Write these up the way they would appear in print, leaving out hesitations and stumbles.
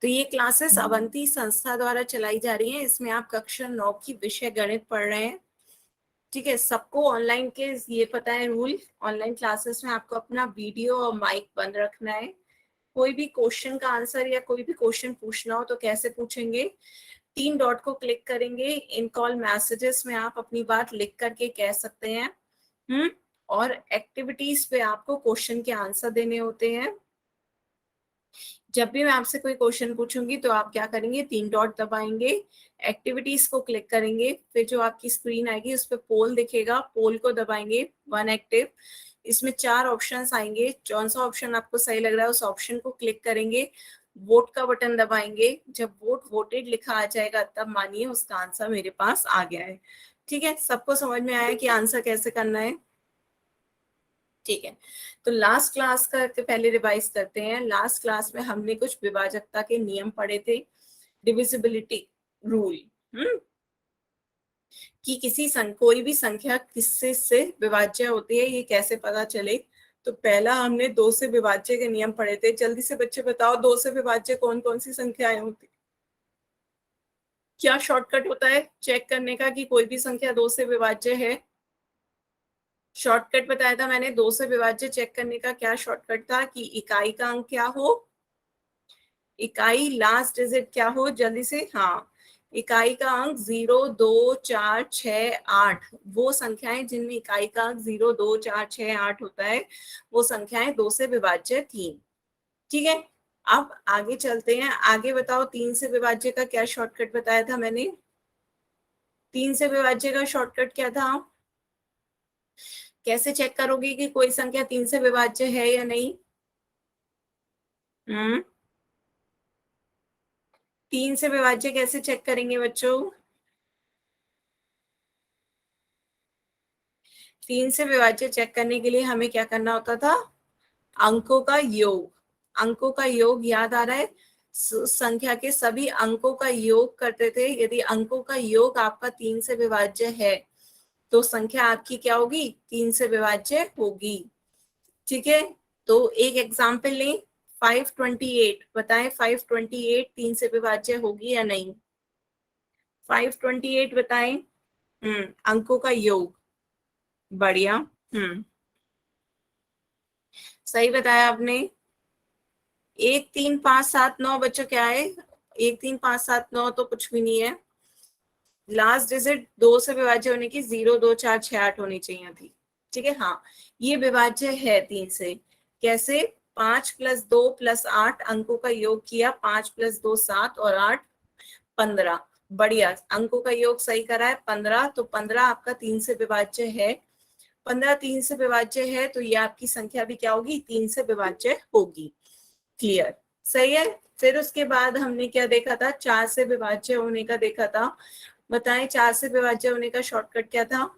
तो ये क्लासेस अवंती संस्था द्वारा चलाई जा रही हैं। इसमें आप कक्षा 9 की विषय गणित पढ़ रहे हैं। ठीक है, सबको ऑनलाइन के ये पता है रूल। ऑनलाइन क्लासेस में आपको अपना वीडियो और माइक बंद रखना है। कोई भी क्वेश्चन का आंसर या कोई भी क्वेश्चन पूछना हो तो कैसे पूछेंगे? 3 डॉट को क्लिक करेंगे, इन कॉल मैसेजेस में आप अपनी बात लिख करके कह सकते हैं। और एक्टिविटीज पे आपको क्वेश्चन के आंसर देने होते हैं। जब भी मैं आपसे कोई क्वेश्चन पूछूंगी तो आप क्या करेंगे, 3 डॉट दबाएंगे, एक्टिविटीज को क्लिक करेंगे, फिर जो आपकी स्क्रीन आएगी उस पर पोल दिखेगा, पोल को दबाएंगे, 1 एक्टिव। इसमें 4 ऑप्शंस आएंगे, कौन सा ऑप्शन आपको सही लग रहा है उस ऑप्शन को क्लिक करेंगे, वोट का बटन दबाएंगे। जब वोट वोटेड लिखा आ जाएगा तब मानिए उसका आंसर मेरे पास आ गया है। ठीक है, सबको समझ में आया कि आंसर कैसे करना है? ठीक है, तो लास्ट क्लास का पहले रिवाइज करते हैं। लास्ट क्लास में हमने कुछ विभाजकता के नियम पढ़े थे, डिविजिबिलिटी रूल, कि कोई भी संख्या किससे से विभाज्य होती है ये कैसे पता चले। तो पहला हमने 2 से विभाज्य के नियम पढ़े थे। जल्दी से बच्चे बताओ 2 से विभाज्य कौन कौन सी संख्याएं होती? क्या शॉर्टकट होता है चेक करने का कि कोई भी संख्या 2 से विभाज्य है? शॉर्टकट बताया था मैंने 2 से विभाज्य चेक करने का। क्या शॉर्टकट था? कि इकाई का अंक क्या हो, इकाई लास्ट डिजिट क्या हो, जल्दी से। हाँ, इकाई का अंक 0, 2, 4, 6, 8, वो संख्याएं जिनमें इकाई का अंक 0, 2, 4, 6, 8 होता है वो संख्याएं 2 से विभाज्य थी। ठीक है, अब आगे चलते हैं। आगे बताओ 3 से विभाज्य का क्या शॉर्टकट बताया था मैंने? 3 से विभाज्य का शॉर्टकट क्या था? कैसे चेक करोगे कि कोई संख्या 3 से विभाज्य है या नहीं? 3 से विभाज्य कैसे चेक करेंगे बच्चों? 3 से विभाज्य चेक करने के लिए हमें क्या करना होता था? अंकों का योग। अंकों का योग याद आ रहा है? संख्या के सभी अंकों का योग करते थे। यदि अंकों का योग आपका 3 से विभाज्य है तो संख्या आपकी क्या होगी? 3 से विभाज्य होगी। ठीक है, तो एक एग्जाम्पल लें, 528। बताएं 528 3 से विभाज्य होगी या नहीं? 528 बताएं। अंकों का योग। बढ़िया। सही बताया आपने। 1 3 5 7 9 बच्चों क्या है? 1 3 5 7 9 तो कुछ भी नहीं है। लास्ट डिजिट 2 से विभाज्य होने की 0 2 4 6 8 होनी चाहिए थी। ठीक है, हाँ ये विभाज्य है 3 से। कैसे? 5 + 2 + 8 अंकों का योग किया, 5 + 2 7 और 8 15। बढ़िया, अंकों का योग सही करा है 15। तो 15 आपका 3 से विभाज्य है। 15 3 से विभाज्य है तो ये आपकी संख्या भी क्या होगी? 3 से विभाज्य होगी। क्लियर? सही है। फिर उसके बाद हमने क्या देखा था? 4 से विभाज्य होने का देखा था। बताएं 4 से विभाज्य होने का शॉर्टकट क्या था?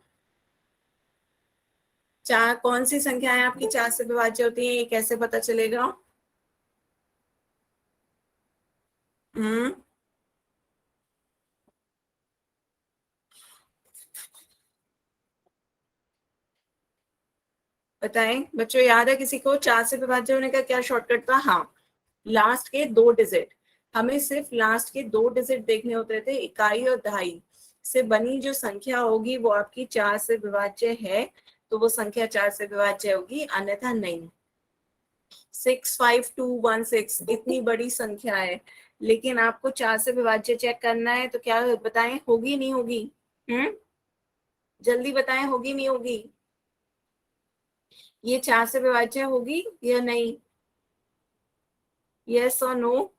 चार कौन सी संख्याएं आपकी 4 से विभाज्य होती है ये कैसे पता चलेगा? हम्म बताएं बच्चों, याद है किसी को 4 से विभाज्य होने का क्या शॉर्टकट था? हाँ, लास्ट के 2 डिजिट। हमें सिर्फ लास्ट के 2 डिजिट देखने होते थे। इकाई और दहाई से बनी जो संख्या होगी वो आपकी 4 से विभाज्य है तो वो संख्या 4 से विभाज्य होगी, अन्यथा नहीं। 65216 इतनी बड़ी संख्या है लेकिन आपको 4 से विभाज्य चेक करना है तो क्या बताएं, होगी नहीं होगी? जल्दी बताएं, होगी नहीं होगी? ये 4 से विभाज्य होगी या नहीं? यस और नो?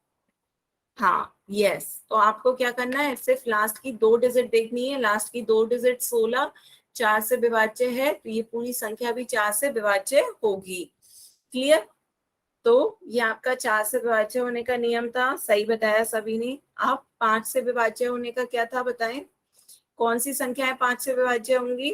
हाँ यस। तो आपको क्या करना है, सिर्फ लास्ट की 2 डिजिट देखनी है। लास्ट की 2 डिजिट 16 4 से विभाज्य है तो ये पूरी संख्या भी 4 से विभाज्य होगी। क्लियर? तो ये आपका 4 से विभाज्य होने का नियम था, सही बताया सभी ने। अब 5 से विभाज्य होने का क्या था बताएं? कौन सी संख्याएं 5 से विभाज्य होंगी?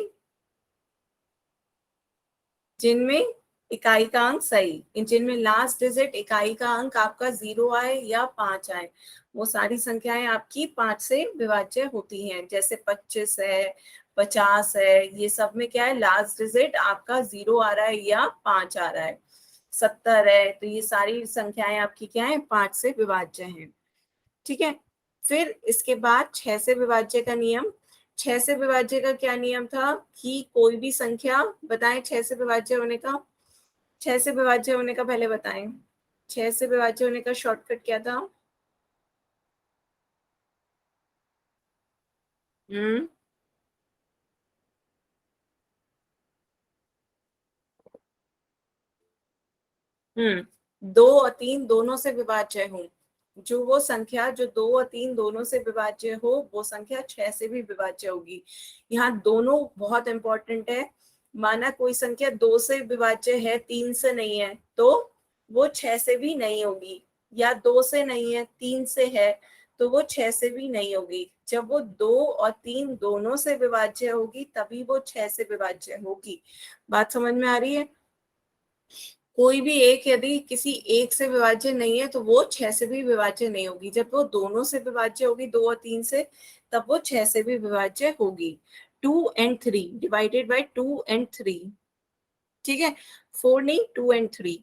जिनमें इकाई का अंक सही, जिनमें लास्ट डिजिट इकाई का अंक आपका 0 आए या 5 आए, वो सारी संख्याएं आपकी 5 से विभाज्य होती हैं। जैसे 25 है, 50 है, ये सब में क्या है, लास्ट डिजिट आपका 0 आ रहा है या 5 आ रहा है। 70 है, तो ये सारी संख्याएं आपकी क्या है, 5 से विभाज्य हैं। ठीक है। फिर इसके बाद 6 से विभाज्य का नियम। 6 से विभाज्य का क्या नियम था कि कोई भी संख्या, बताएं 6 से विभाज्य होने का, 6 से विभाज्य होने का पहले बताएं। 6 से विभाज्य होने का शॉर्टकट क्या था? हम्म 2 और 3 दोनों से विभाज्य हो, जो वो संख्या जो 2 और 3 दोनों से विभाज्य हो, वो संख्या 6 से भी विभाज्य होगी। यहाँ दोनों बहुत इंपॉर्टेंट है। माना कोई संख्या 2 से विभाज्य है, 3 से नहीं है, तो वो 6 से भी नहीं होगी। या 2 से नहीं है, 3 से है, तो वो 6 से भी नहीं होगी। जब वो 2 और 3 दोनों से विभाज्य होगी, तभी वो 6 से विभाज्य होगी। बात समझ में आ रही है? कोई भी एक यदि किसी एक से विभाज्य नहीं है, तो वो 6 से भी विभाज्य नहीं होगी। जब वो दोनों से विभाज्य होगी, 2 और 3 से, तब वो 6 से भी विभाज्य होगी। 2 and 3 डिवाइडेड बाय 2 and 3, ठीक है, 4 नहीं, 2 and 3।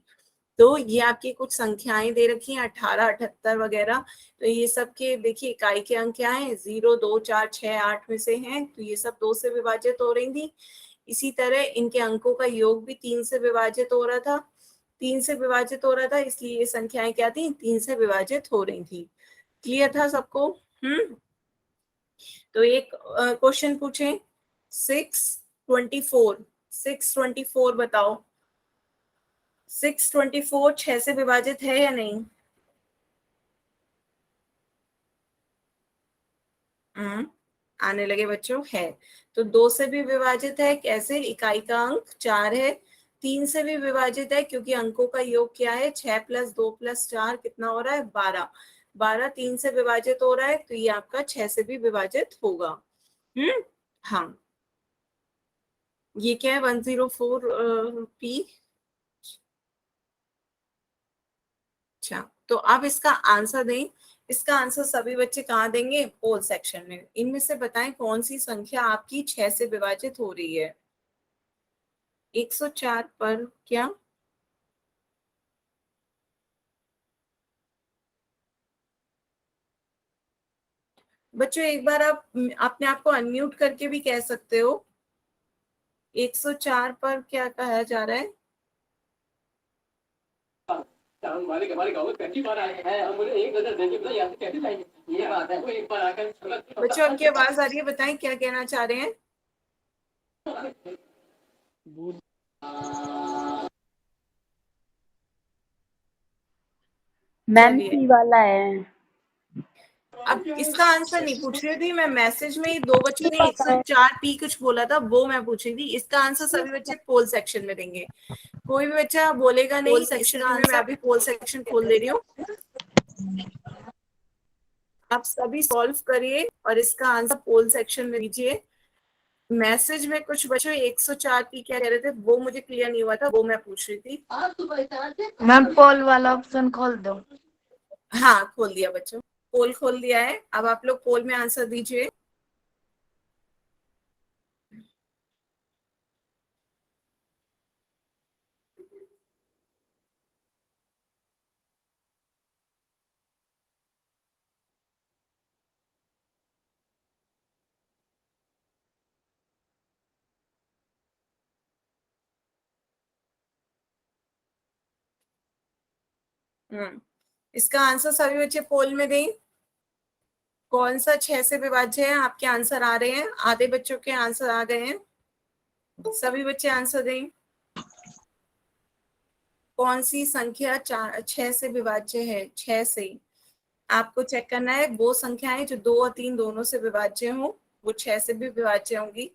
तो ये आपकी कुछ संख्याएं दे रखी हैं, 18, 78 वगैरह। तो ये सब के देखिए इकाई के अंक क्या है, 0, 2, 4, 6, 8 में से हैं, तो ये सब 2 से विभाजित हो रही थी। इसी तरह इनके अंकों का योग भी 3 से विभाजित हो रहा था, 3 से विभाजित हो रहा था, इसलिए ये संख्याएं क्या थी, 3 से विभाजित हो रही थी। क्लियर था सबको? हम्म तो एक क्वेश्चन पूछे, 624, 624 बताओ, 624 6 से विभाजित है या नहीं? हम्म आने लगे बच्चों, है। तो 2 से भी विभाजित है, कैसे? इकाई का अंक 4 है। 3 से भी विभाजित है, क्योंकि अंकों का योग क्या है, 6 + 2 + 4 कितना हो रहा है, 12। 12 3 से विभाजित हो रहा है, तो ये आपका 6 से भी विभाजित होगा। हम्म हाँ, ये क्या है, 104 p। अच्छा, तो अब इसका आंसर दें। इसका आंसर सभी बच्चे कहाँ देंगे, पोल सेक्शन में। इनमें से बताएं कौन सी संख्या आपकी 6 से विभाजित हो रही है। 104 पर क्या? बच्चों एक बार आप अपने आप को अनम्यूट करके भी कह सकते हो। 104 पर क्या कहा जा रहा है? हमारे हमारे गाँव में पहली बार आए हैं, हम बोले एक नजर देंगे, तो यहाँ से कैसे लाएंगे, ये बात है। वो एक बार आकर बच्चों आपकी आवाज आ रही है, बताएं क्या कहना चाह रहे हैं। मैम चलिए, सी वाला है। अब इसका आंसर नहीं पूछ रही थी मैं, मैसेज में ही दो बच्चों सी ने वाला है। 104 पी कुछ बोला था, वो मैं पूछ रही थी। इसका आंसर सभी बच्चे पोल सेक्शन में देंगे, कोई भी बच्चा बोलेगा नहीं सेक्शन में। मैं अभी पोल सेक्शन खोल दे रही हूँ, आप सभी सॉल्व करिए और इसका आंसर पोल सेक्शन में दीजिए। मैसेज में कुछ बच्चों 104 पी क्या कह रहे थे, वो मुझे क्लियर नहीं हुआ था, वो मैं पूछ रही थी। मैम पोल वाला ऑप्शन खोल दो। हाँ खोल दिया बच्चों, पोल खोल दिया है। अब आप लोग पोल में आंसर दीजिए। इसका आंसर सभी बच्चे पोल में दें। कौन सा 6 से विभाज्य है? आपके आंसर आ रहे हैं, आधे बच्चों के आंसर आ गए हैं, सभी बच्चे आंसर दें। कौन सी संख्या 6 से विभाज्य है? 6 से आपको चेक करना है, वो संख्याएं जो 2 और 3 दोनों से विभाज्य हो, वो 6 से भी विभाज्य होंगी।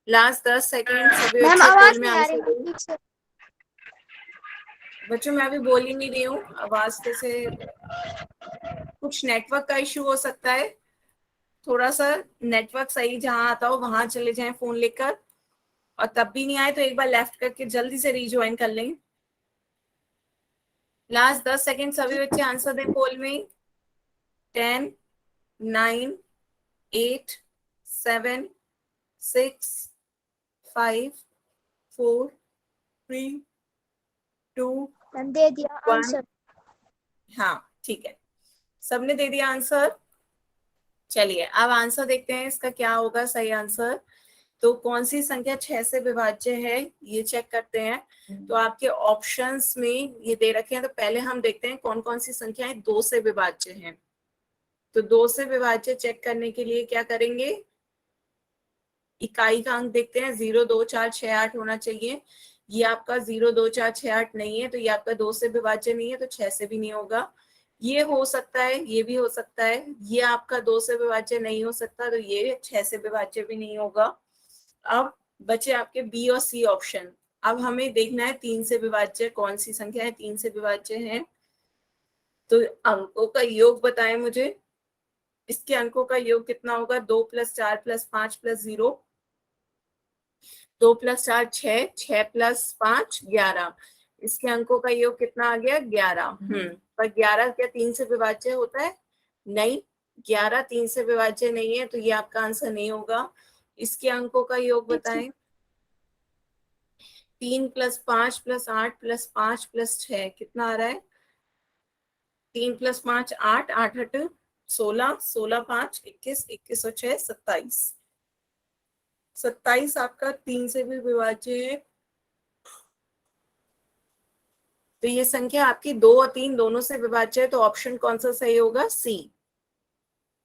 लास्ट 10 सेकेंड, सभी मैम बच्चे पोल आवाज में नहीं आ रही आंसर मैम, दें। ठीक से। बच्चों मैं अभी बोल ही नहीं रही हूँ, आवाज से कुछ नेटवर्क का इश्यू हो सकता है। थोड़ा सा नेटवर्क सही जहां आता हो वहां चले जाएं फोन लेकर। और तब भी नहीं आए तो एक बार लेफ्ट करके जल्दी से रीज्वाइन कर लें। लास्ट 10 सेकेंड सभी बच्चे आंसर दें पोल में। 10, 9, 8, 7, 6, 5, 4, 3, 2, दे दिया 1। आंसर। हाँ ठीक है, सबने दे दिया आंसर। चलिए अब आंसर देखते हैं इसका क्या होगा सही आंसर। तो कौन सी संख्या 6 से विभाज्य है ये चेक करते हैं। तो आपके ऑप्शंस में ये दे रखे हैं, तो पहले हम देखते हैं कौन कौन सी संख्याएं 2 से विभाज्य हैं। तो 2 से विभाज्य चेक करने के लिए क्या करेंगे, इकाई का अंक देखते हैं। 0, 2, 4, 6, 8 होना चाहिए। ये आपका 0, 2, 4, 6, 8 नहीं है, तो ये आपका 2 से विभाज्य नहीं है, तो 6 से भी नहीं होगा। ये हो सकता है, ये भी हो सकता है। ये आपका 2 से विभाज्य नहीं हो सकता, तो ये 6 से विभाज्य भी नहीं होगा। अब बचे आपके बी और सी ऑप्शन। अब हमें देखना है 3 से विभाज्य कौन सी संख्या है 3 से विभाज्य है। तो अंकों का योग बताएं मुझे। इसके अंकों का योग कितना होगा, 2 + 4 + 5 + 0, 2 + 4 6, 6 + 5 11। इसके अंकों का योग कितना आ गया, 11। पर 11 क्या 3 से विभाज्य होता है, नहीं। 11 3 से विभाज्य नहीं है, तो ये आपका आंसर नहीं होगा। इसके अंकों का योग बताएं। 3 + 5 + 8 + 5 + 6 कितना आ रहा है, 3 + 5 8, 8 8 16, 16 5 21, 21 और 6 27। 27 आपका 3 से भी विभाज्य है। तो ये संख्या आपकी 2 और 3 दोनों से विभाज्य है, तो ऑप्शन कौन सा सही होगा, सी।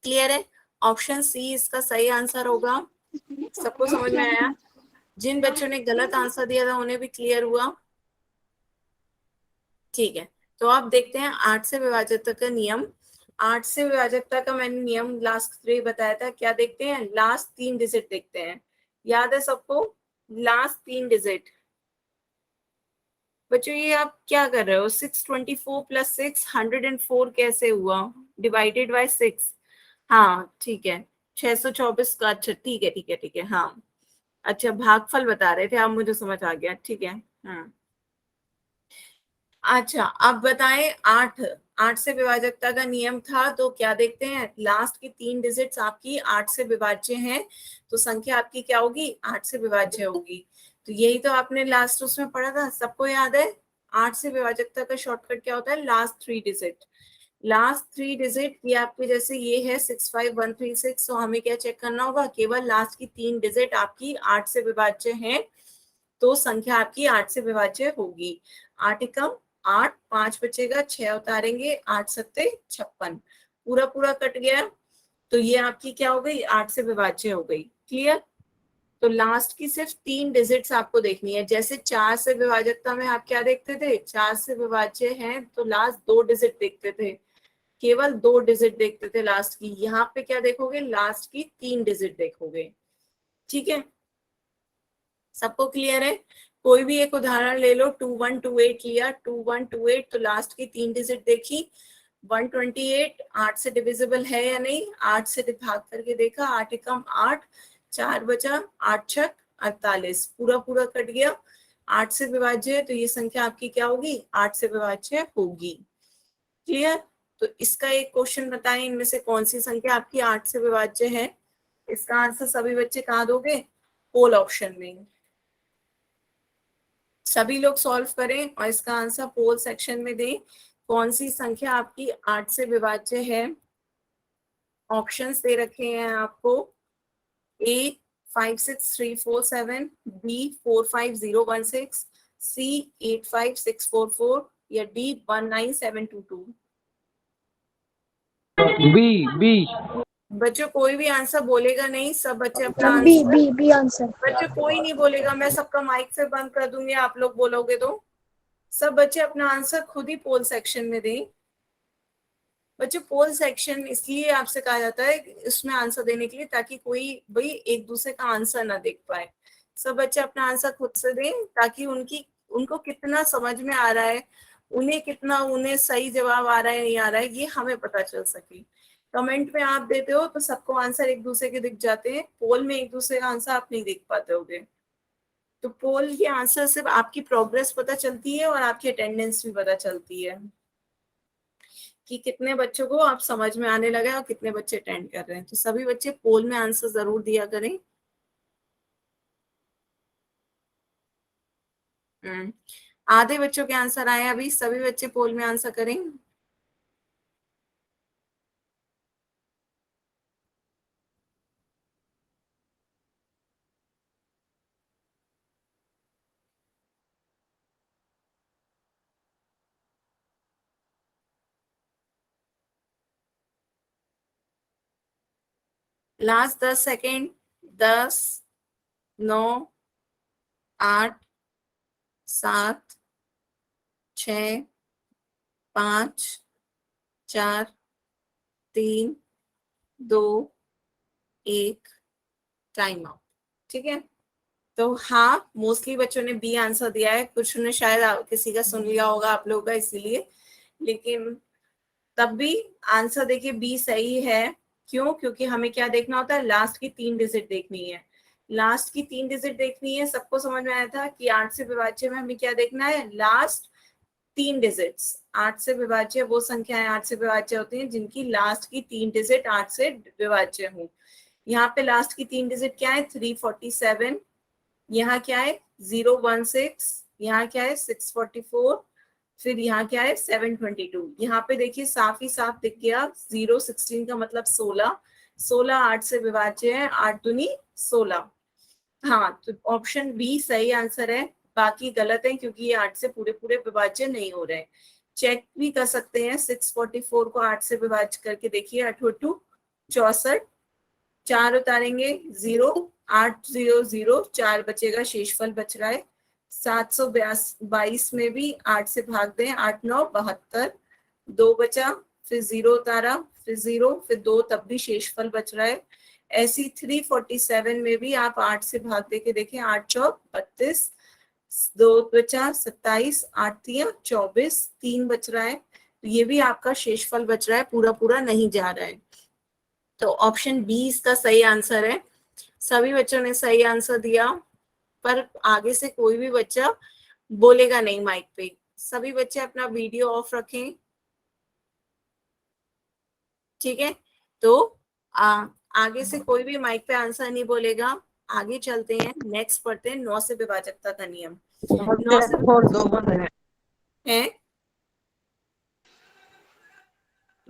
क्लियर है, ऑप्शन सी इसका सही आंसर होगा। सबको समझ में आया। जिन बच्चों ने गलत आंसर दिया था उन्हें भी क्लियर हुआ। ठीक है, तो आप देखते हैं 8 से विभाजकता का नियम। 8 से विभाजकता का मैंने नियम लास्ट 3 बताया था। क्या देखते हैं, लास्ट 3 डिजिट देखते हैं। याद है सबको, लास्ट 3 डिजिट। बच्चों ये आप क्या कर रहे हो, 624 + 6 104 कैसे हुआ, डिवाइडेड बाय 6। हाँ ठीक है, 624 का, अच्छा ठीक है ठीक है ठीक है। हाँ अच्छा, भागफल बता रहे थे आप, मुझे समझ आ गया, ठीक है। अच्छा अब बताएं, 8 से विभाजकता का नियम था, तो क्या देखते हैं, लास्ट की 3 डिजिट्स आपकी 8 से विभाज्य हैं, तो संख्या आपकी क्या होगी, 8 से विभाज्य होगी। तो यही तो आपने लास्ट उसमें पढ़ा था, सबको याद है। 8 से विभाजकता का शॉर्टकट क्या होता है, लास्ट 3 डिजिट। लास्ट 3 डिजिट ये आपके, जैसे ये है 65136, तो हमें क्या चेक करना होगा, केवल लास्ट की 3 डिजिट आपकी 8 से विभाज्य हैं, तो संख्या आपकी 8 से विभाज्य होगी। 8 एकम 8, 5 बचेगा, 6 उतारेंगे, 8 सत्ते 56, पूरा पूरा कट गया। तो ये आपकी क्या हो गई, 8 से विभाज्य हो गई। क्लियर। तो लास्ट की सिर्फ 3 डिजिट्स आपको देखनी है। जैसे 4 से विभाजकता में आप क्या देखते थे, 4 से विभाज्य है तो लास्ट 2 डिजिट देखते थे, केवल 2 डिजिट देखते थे लास्ट की। यहाँ पे क्या देखोगे, लास्ट की 3 डिजिट देखोगे। ठीक है, सबको क्लियर है। कोई भी एक उदाहरण ले लो, 2128 लिया, 2128, तो लास्ट की 3 डिजिट देखी। 128 8 से डिविजिबल है या नहीं, 8 से भाग करके देखा, 8 एकम 8, 4 बचा, 8 छक 48, पूरा पूरा कट गया। 8 से विभाज्य है, तो ये संख्या आपकी क्या होगी, 8 से विभाज्य होगी। क्लियर। तो इसका एक क्वेश्चन बताएं, इनमें से कौन सी संख्या आपकी 8 से विभाज्य है। इसका आंसर सभी बच्चे कहाँ दोगे, पोल ऑप्शन में। सभी लोग सॉल्व करें और इसका आंसर पोल सेक्शन में दें। कौन सी संख्या आपकी 8 से विभाज्य है। ऑप्शंस दे रखे हैं आपको। ए 56347, बी 45016, सी 85644 या डी 19722। बी। बच्चों कोई भी आंसर बोलेगा नहीं, सब बच्चे अपना B answer. B B answer. बच्चों कोई नहीं बोलेगा, मैं सबका माइक से बंद कर दूंगी आप लोग बोलोगे तो। सब बच्चे अपना आंसर खुद ही पोल सेक्शन में दें। बच्चों पोल सेक्शन इसलिए आपसे कहा जाता है इसमें आंसर देने के लिए, ताकि कोई भाई एक दूसरे का आंसर ना देख पाए। सब बच्चे अपना आंसर खुद से दें, ताकि उनको कितना समझ में आ रहा है, उन्हें सही जवाब आ रहा है नहीं आ रहा है, ये हमें पता चल सके। कमेंट में आप देते हो तो सबको आंसर एक दूसरे के दिख जाते हैं, पोल में एक दूसरे का आंसर आप नहीं देख पाते होगे। तो पोल के आंसर से आपकी प्रोग्रेस पता चलती है और आपकी अटेंडेंस भी पता चलती है कि कितने बच्चों को आप समझ में आने लगे और कितने बच्चे अटेंड कर रहे हैं। तो सभी बच्चे पोल में आंसर जरूर दिया करें। आधे बच्चों के आंसर आए, अभी सभी बच्चे पोल में आंसर करें। Last 10 second. 10, 9, 8, 7, 6, 5, 4, 3, 2, 1, time out. ठीक है, तो हाँ मोस्टली बच्चों ने बी आंसर दिया है, कुछ ने शायद किसी का सुन लिया होगा आप लोगों का इसीलिए, लेकिन तब भी आंसर देखिए बी सही है। क्यों? क्योंकि हमें क्या देखना होता है, लास्ट की 3 डिजिट देखनी है। लास्ट की 3 डिजिट देखनी है। सबको समझ में आया था कि 8 से विभाज्य में हमें क्या देखना है, लास्ट 3 डिजिट्स। 8 से विभाज्य वो संख्याएं 8 से विभाज्य होती हैं जिनकी लास्ट की 3 डिजिट 8 से विभाज्य हो। यहाँ पे लास्ट की 3 डिजिट क्या है, 347, यहाँ क्या है 016, यहाँ क्या है 644, फिर यहाँ क्या है 722। यहाँ पे देखिए साफ ही साफ दिख गया, 016 का मतलब 16, 16 8 से विभाज्य है, 8 दूनी 16। हाँ, तो ऑप्शन बी सही आंसर है, बाकी गलत है क्योंकि ये 8 से पूरे पूरे विभाज्य नहीं हो रहे। चेक भी कर सकते हैं, 644 को 8 से विभाज्य करके देखिए, 8 2 64, 4 उतारेंगे 0, 8 0 0, 4 बचेगा, शेषफल बच रहा है 722 में भी 8 से भाग दें, 8 9 72, 2 बचा, फिर 0 उतारा, फिर 0, फिर 2, तब भी शेषफल बच रहा है। ऐसी 347 में भी आप 8 से भाग दे के देखें, 8 चौक 32, 2 बचा 27, 8 3 24, 3 बच रहा है, तो ये भी आपका शेषफल बच रहा है, पूरा पूरा नहीं जा रहा है। तो ऑप्शन बी इसका सही आंसर है। सभी बच्चों ने सही आंसर दिया, पर आगे से कोई भी बच्चा बोलेगा नहीं माइक पे। सभी बच्चे अपना वीडियो ऑफ रखें, ठीक है। तो आगे से कोई भी माइक पे आंसर नहीं बोलेगा। आगे चलते हैं, नेक्स्ट पढ़ते हैं 9 से विभाजकता का नियम। 9 से है,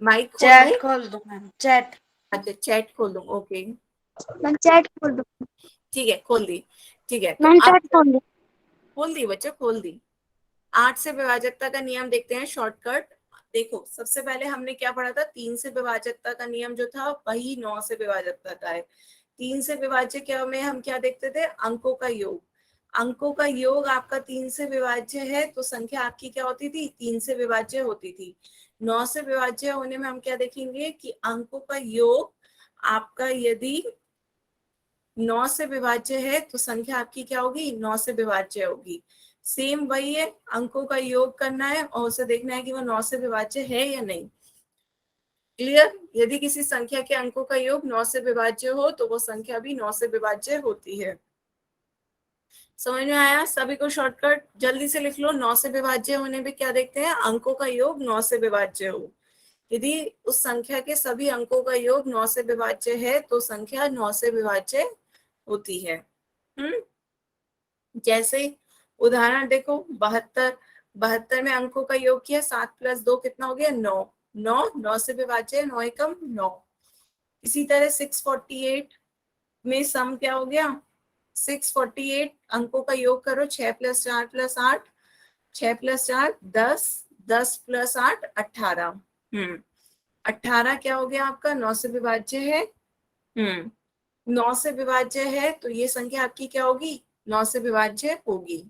माइक खोल चैट दें। खोल दो मैम, चैट। अच्छा चैट खोल दूं, ओके मैम चैट खोल दो। ठीक है, खोल दी। ठीक है, तो मैम अब चैट खोल दो। खोल दी बच्चा, खोल दी। 8 से विभाजकता का नियम देखते हैं, शॉर्टकट। देखो सबसे पहले हमने क्या पढ़ा था, 3 से विभाजकता का नियम जो था वही 9 से विभाजकता का है। 3 से विभाज्य क्या में हम क्या देखते थे, अंकों का योग। अंकों का योग आपका 3 से विभाज्य है तो संख्या आपकी क्या होती थी, 3 से विभाज्य होती थी। 9 से विभाज्य होने में हम क्या देखेंगे कि अंकों का योग आपका यदि 9 से विभाज्य है तो संख्या आपकी क्या होगी, 9 से विभाज्य होगी। सेम वही है, अंकों का योग करना है और उसे देखना है कि वो 9 से विभाज्य है या नहीं। क्लियर? यदि किसी संख्या के अंकों का योग 9 से विभाज्य हो तो वो संख्या भी 9 से विभाज्य होती है। समझ में आया? सभी को शॉर्टकट जल्दी से लिख लो। 9 से विभाज्य होने पे क्या देखते हैं, अंकों का योग 9 से विभाज्य हो। यदि उस संख्या के सभी अंकों का योग 9 से विभाज्य है तो संख्या 9 से विभाज्य होती है। जैसे उदाहरण देखो, 72, 72 में अंकों का योग किया, 7 + 2 कितना हो गया, 9, 9 9 से विभाज्य है, 9 एकम 9। इसी तरह 648 में सम क्या हो गया, 648 अंकों का योग करो, 6 + 4 + 8, 6 + 4 10, 10 + 8 18। 18 क्या हो गया आपका, 9 से विभाज्य है। 9 से विभाज्य है तो ये संख्या आपकी क्या होगी, 9 से विभाज्य होगी।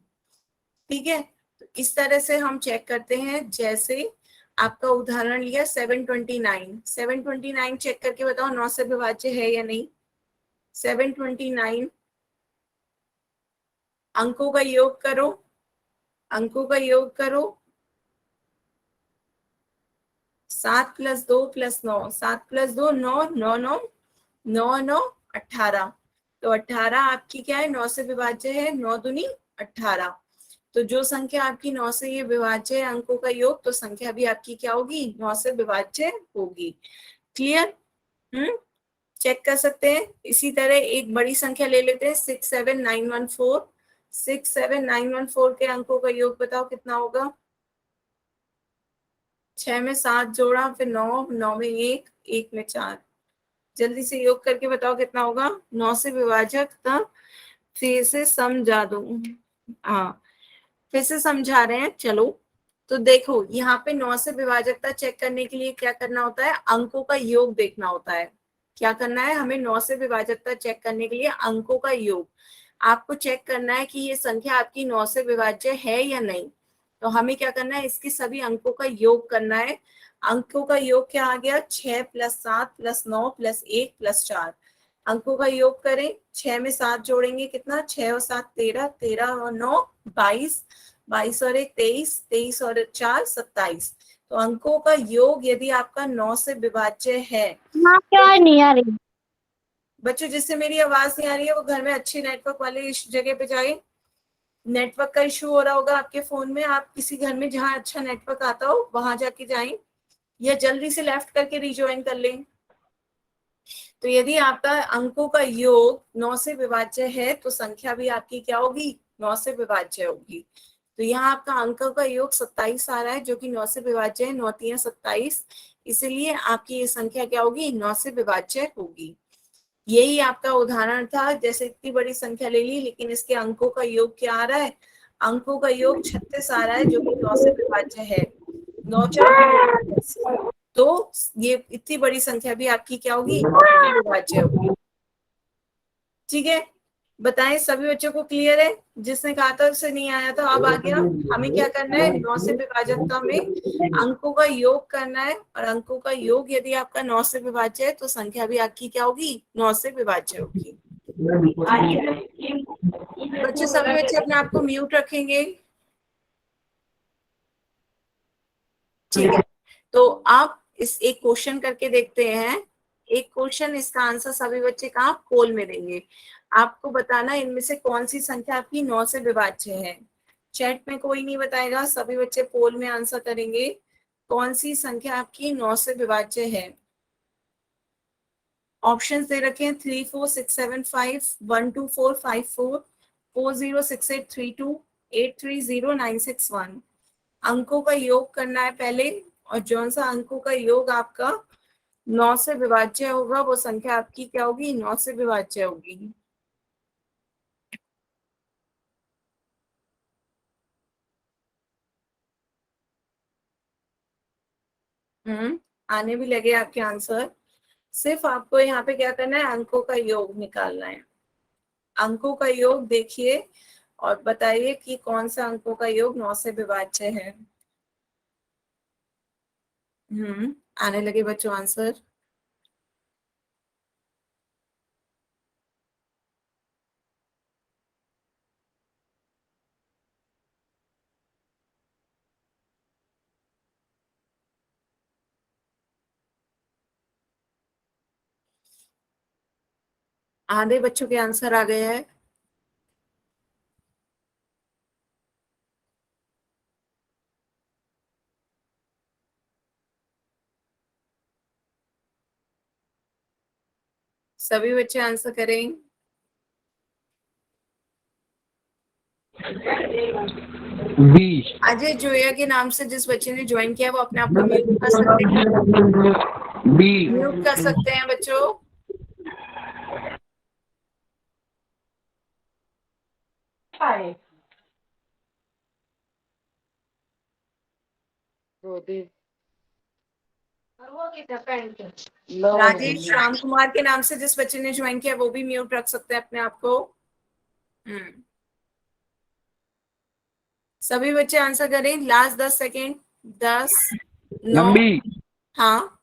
ठीक है, तो इस तरह से हम चेक करते हैं। जैसे आपका उदाहरण लिया 729, 729 चेक करके बताओ 9 से विभाज्य है या नहीं। 729 अंकों का योग करो, अंकों का योग करो, 7 + 2 + 9, 7 + 2 9, 9 9 9 9 18। तो 18 आपकी क्या है, 9 से विभाज्य है, 9 दूनी 18। तो जो संख्या आपकी 9 से ये विभाज्य है अंकों का योग, तो संख्या भी आपकी क्या होगी, 9 से विभाज्य होगी। क्लियर? चेक कर सकते हैं। इसी तरह एक बड़ी संख्या ले लेते हैं 67914। 67914 के अंकों का योग बताओ कितना होगा। 6 में 7 जोड़ा, फिर 9, 9 में 1, 1 में 4। जल्दी से योग करके बताओ कितना होगा। 9 से विभाजक था, फिर से समझा दो। हाँ, फिर से समझा रहे हैं, चलो। तो देखो यहाँ पे 9 से विभाजकता चेक करने के लिए क्या करना होता है, अंकों का योग देखना होता है। क्या करना है हमें, 9 से विभाजकता चेक करने के लिए अंकों का योग। आपको चेक करना है कि ये संख्या आपकी 9 से विभाज्य है या नहीं। तो हमें क्या करना है, इसके सभी अंकों का योग करना है। अंकों का योग क्या आ गया, 6 + 7 + 9 + 1 + 4। अंकों का योग करें, 6 में 7 जोड़ेंगे कितना, 6 और 7 13, 13 और 9 22, 22 और 1 23, 23 और 4 27। तो अंकों का योग यदि आपका 9 से विभाज्य है। हाँ, क्या नहीं आ रही। बच्चों जिससे मेरी आवाज नहीं आ रही है वो घर में अच्छे नेटवर्क वाले इस जगह पे जाए। नेटवर्क का इशू हो रहा होगा आपके फोन में, आप किसी घर में जहां अच्छा नेटवर्क आता हो वहां जाके जाएं, या जल्दी से लेफ्ट करके रिज्वाइन कर लें। तो यदि आपका अंकों का योग 9 से विभाज्य है तो संख्या भी आपकी क्या होगी, 9 से विभाज्य होगी। तो यहाँ आपका अंकों का योग 27 आ रहा है, जो कि 9 से विभाज्य है, 9 3 27। इसलिए आपकी ये संख्या क्या होगी, 9 से विभाज्य होगी। यही आपका उदाहरण था, जैसे इतनी बड़ी संख्या ले ली लेकिन इसके अंकों का योग क्या आ रहा है, अंकों का योग 36 आ रहा है, जो कि 9 से विभाज्य है। 9 4 तो ये इतनी बड़ी संख्या भी आपकी क्या होगी, विभाज्य होगी। ठीक है, बताएं सभी बच्चों को क्लियर है। जिसने कहा था उसे नहीं आया था, अब आ गया। हमें क्या करना है, 9 से विभाजकता में अंकों का योग करना है, और अंकों का योग यदि आपका 9 से विभाज्य है तो संख्या भी आपकी क्या होगी, 9 से विभाज्य होगी। बच्चे सभी बच्चे अपने आप को म्यूट रखेंगे। ठीक है, तो आप इस एक क्वेश्चन करके देखते हैं। एक क्वेश्चन, इसका आंसर सभी बच्चे कहाँ पोल में देंगे। आपको बताना इनमें से कौन सी संख्या आपकी 9 से विभाज्य है। चैट में कोई नहीं बताएगा, सभी बच्चे पोल में आंसर करेंगे। कौन सी संख्या आपकी 9 से विभाज्य है। ऑप्शंस दे रखे हैं 3 4 6 7 5 1 2 4 5 4 4 0 6 8 3 2 8 3 0 9 6 1। अंकों का योग करना है पहले, और जौन सा अंकों का योग आपका 9 से विभाज्य होगा वो संख्या आपकी क्या होगी, 9 से विभाज्य होगी। आने भी लगे आपके आंसर। सिर्फ आपको यहाँ पे क्या करना है, अंकों का योग निकालना है। अंकों का योग देखिए और बताइए कि कौन सा अंकों का योग 9 से विभाज्य है। आने लगे बच्चों आंसर। आधे बच्चों के आंसर आ गए हैं। सभी बच्चे आंसर करें। बी। अजय जोया के नाम से जिस बच्चे ने ज्वाइन किया वो अपने आप को म्यूट कर सकते हैं, बी। म्यूट कर सकते हैं बच्चों। राजेश राम कुमार के नाम से जिस बच्चे ने ज्वाइन किया वो भी म्यूट रख सकते हैं अपने आप को। सभी बच्चे आंसर करें, लास्ट 10 सेकेंड। 10 9। हाँ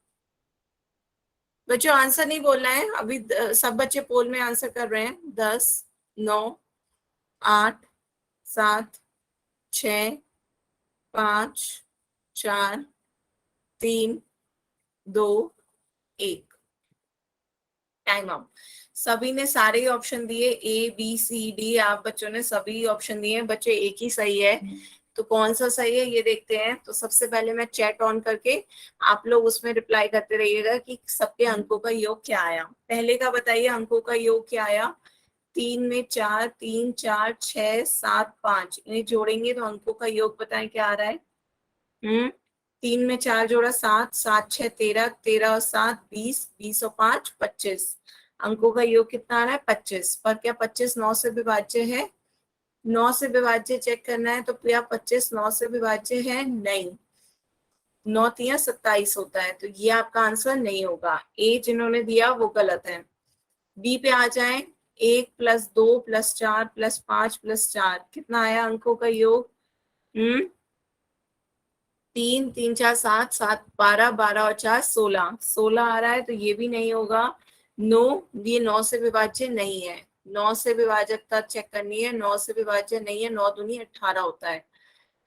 बच्चों आंसर नहीं बोलना है अभी, सब बच्चे पोल में आंसर कर रहे हैं। 10 9 8 7 6 5 4 3 2 1। Time out. सभी ने सारे ऑप्शन दिए, ए बी सी डी, आप बच्चों ने सभी ऑप्शन दिए हैं। बच्चे एक ही सही है, तो कौन सा सही है ये देखते हैं। तो सबसे पहले मैं चैट ऑन करके आप लोग उसमें रिप्लाई करते रहिएगा कि सबके अंकों का योग क्या आया। पहले का बताइए अंकों का योग क्या आया। 3 में 4, 3 4 6 7 5, इन्हें जोड़ेंगे तो अंकों का योग बताएं क्या आ रहा है। 3 में 4 जोड़ा 7, 7 6 13, 13 और 7 20, 20 और 5 25, अंकों का योग कितना आ रहा है 25। पर क्या 25 9 से विभाज्य है? 9 से विभाज्य चेक करना है तो क्या 25 9 से विभाज्य है? नहीं, 9 तिया 27 होता है, तो ये आपका आंसर नहीं होगा। ए जिन्होंने दिया वो गलत है। बी पे आ जाए। 1 + 2 + 4 + 5 + 4 कितना आया अंकों का योग? 3 3 4 7 7 12, 12 और 4 16, 16 आ रहा है, तो ये भी नहीं होगा। नो, ये 9 से विभाज्य नहीं है। 9 से विभाजकता चेक करनी है, 9 से विभाज्य नहीं है। 9 दूनी 18 होता है,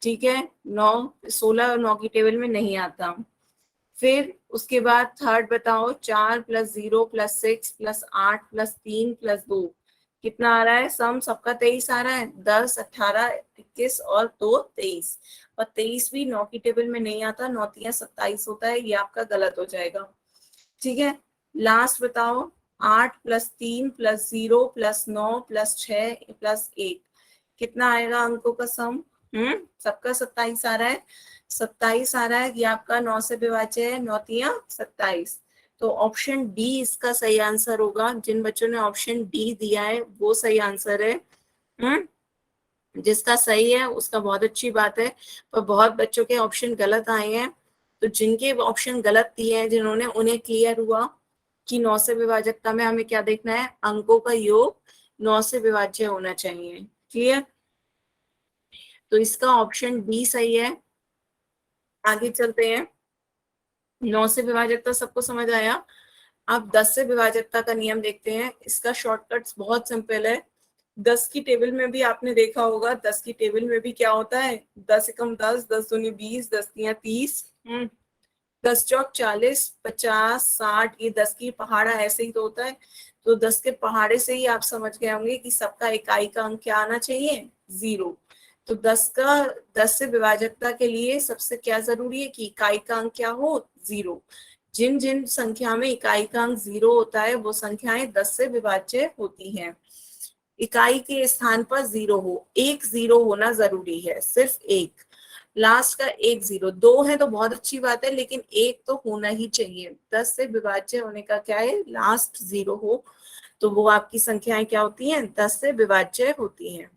ठीक है। 9 16 और 9 की टेबल में नहीं आता। फिर उसके बाद थर्ड बताओ। 4 + 0 + 6 + 8 + 3 + 2 कितना आ रहा है? सम सबका 23 आ रहा है। 10 18 21 और 2 23, और 23 भी 9 की टेबल में नहीं आता। 9 तिया 27 होता है, ये आपका गलत हो जाएगा, ठीक है। लास्ट बताओ। 8 + 3 + 0 + 9 + 6 + 1 कितना आएगा अंकों का सम? सबका 27 आ रहा है। 27 आ रहा है, ये आपका 9 से विभाज्य है। 9 तिया 27, तो ऑप्शन डी इसका सही आंसर होगा। जिन बच्चों ने ऑप्शन डी दिया है वो सही आंसर है। जिसका सही है उसका बहुत अच्छी बात है, पर बहुत बच्चों के ऑप्शन गलत आए हैं। तो जिनके ऑप्शन गलत दिए हैं जिन्होंने, उन्हें क्लियर हुआ कि 9 से विभाजकता में हमें क्या देखना है, अंकों का योग 9 से विभाज्य होना चाहिए। क्लियर? तो इसका ऑप्शन बी सही है। आगे चलते हैं। 9 से विभाजकता सबको समझ आया। अब 10 से विभाजकता का नियम देखते हैं। इसका शॉर्टकट्स बहुत सिंपल है। 10 की टेबल में भी आपने देखा होगा, 10 की टेबल में भी क्या होता है? 10 एकम 10, 10 दूनी 20, 10 तिया 30, 10 चौक 40, 50 60, ये 10 की पहाड़ा ऐसे ही तो होता है। तो 10 के पहाड़े से ही आप समझ गए होंगे कि सबका इकाई का अंक क्या आना चाहिए? 0। तो 10 से विभाजकता के लिए सबसे क्या जरूरी है कि इकाई का अंक क्या हो? 0। जिन जिन संख्या में इकाई का अंक 0 होता है वो संख्याएं 10 से विभाज्य होती हैं। इकाई के स्थान पर 0 हो, एक 0 होना जरूरी है, सिर्फ एक। लास्ट का एक 0, 2 है तो बहुत अच्छी बात है, लेकिन एक तो होना ही चाहिए। 10 से विभाज्य होने का क्या है? लास्ट 0 हो, तो वो आपकी संख्याएं क्या होती हैं? 10 से विभाज्य होती हैं।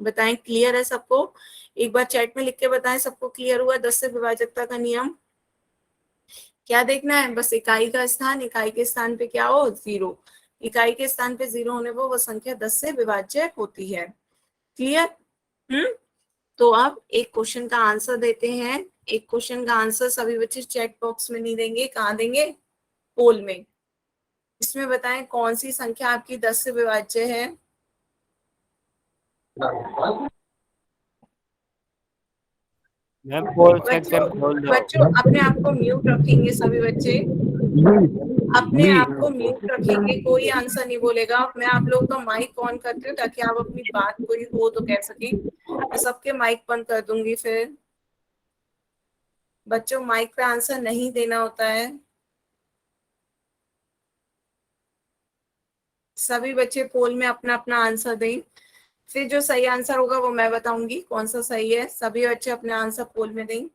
बताएं क्लियर है सबको? एक बार चैट में लिख के बताएं सबको क्लियर हुआ 10 से विभाजकता का नियम? क्या देखना है? बस इकाई का स्थान, इकाई के स्थान पे क्या हो? 0। इकाई के स्थान पे 0 होने पर वो संख्या 10 से विभाज्य होती है। क्लियर? तो अब एक क्वेश्चन का आंसर देते हैं। एक क्वेश्चन का आंसर सभी बच्चे चैट बॉक्स में नहीं देंगे, कहाँ देंगे? पोल में। इसमें बताएं कौन सी संख्या आपकी 10 से विभाज्य है? मैम पोल बच्चों, सेक्शन खोल दो। बच्चों अपने आप को म्यूट रखेंगे सभी बच्चे, अपने बी। आप को म्यूट रखेंगे, कोई आंसर नहीं बोलेगा। मैं आप लोगों का माइक ऑन करती हूँ ताकि आप अपनी बात कोई हो तो कह सकें। मैं सबके माइक बंद कर दूंगी फिर। बच्चों माइक पे आंसर नहीं देना होता है। सभी बच्चे पोल में अपना अपना आंसर दें, फिर जो सही आंसर होगा वो मैं बताऊंगी कौन सा सही है। सभी बच्चे अपने आंसर पोल में दें।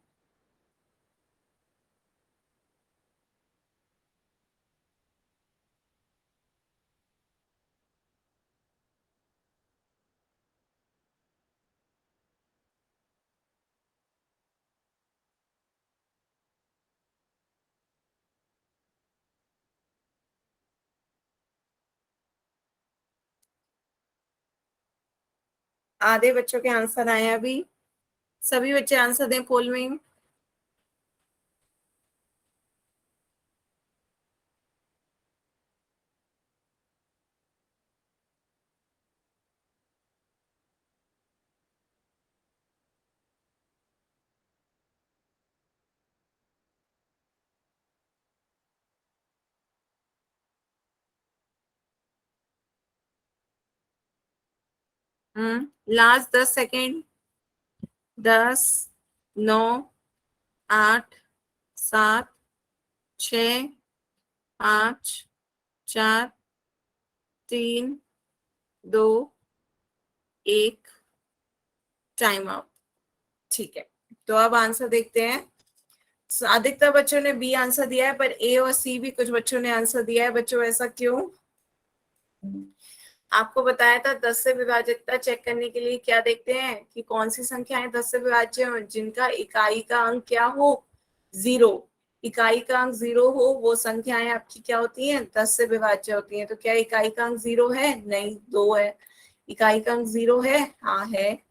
आधे बच्चों के आंसर आए हैं अभी। सभी बच्चे आंसर दें पोल में। Last 10 second. 10, 9, 8, 7, 6, 5, 4, 3, 2, 1, time out. ठीक है, तो अब आंसर देखते हैं। अधिकतर बच्चों ने बी आंसर दिया है, पर ए और सी भी कुछ बच्चों ने आंसर दिया है। बच्चों ऐसा क्यों? आपको बताया था 10 से विभाजकता चेक करने के लिए क्या देखते हैं कि कौन सी संख्याएं 10 से विभाज्य हो, जिनका इकाई का अंक क्या हो, 0। इकाई का अंक 0 हो वो संख्याएं आपकी क्या होती हैं, 10 से विभाज्य होती हैं। तो क्या इकाई का अंक 0 है? नहीं, 2 है। इकाई का अंक 0 है? हाँ है।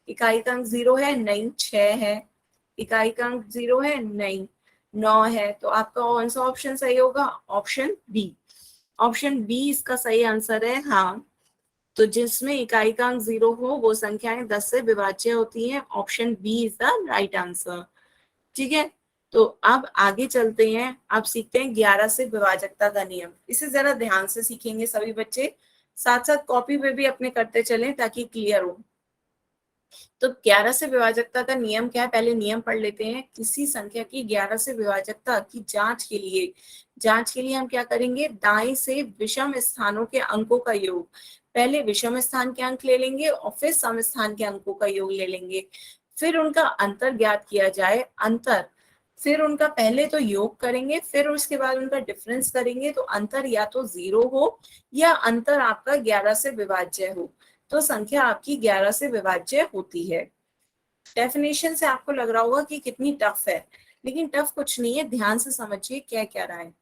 इकाई का अंक 0 है? नहीं, 6 है। इकाई का अंक 0 है? नहीं, 9 है। तो आपका कौन सा ऑप्शन सही होगा? Option B. ऑप्शन बी इसका सही आंसर है। हाँ, तो जिसमें इकाई का अंक 0 हो वो संख्याएं 10 से विभाज्य होती हैं। Option B is the right answer. ठीक है, तो अब आगे चलते हैं। अब सीखते हैं 11 से विभाजकता का नियम। इसे जरा ध्यान से सीखेंगे सभी बच्चे, साथ साथ कॉपी पे भी अपने करते चलें ताकि क्लियर हो। तो 11 से विभाजकता का नियम क्या है, पहले नियम पढ़ लेते हैं। किसी संख्या की 11 से विभाजकता की जांच के लिए हम क्या करेंगे, दाएं से विषम स्थानों के अंकों का योग। पहले विषम स्थान के अंक ले लेंगे और फिर सम स्थान के अंकों का योग ले लेंगे। फिर उनका अंतर ज्ञात किया जाए। अंतर, फिर उनका पहले तो योग करेंगे, फिर उसके बाद उनका डिफरेंस करेंगे। तो अंतर या तो 0 हो या अंतर आपका 11 से विभाज्य हो, तो संख्या आपकी 11 से विभाज्य होती है। डेफिनेशन से आपको लग रहा होगा कि कितनी टफ है, लेकिन टफ कुछ नहीं है। ध्यान से समझिए क्या क्या रहा है।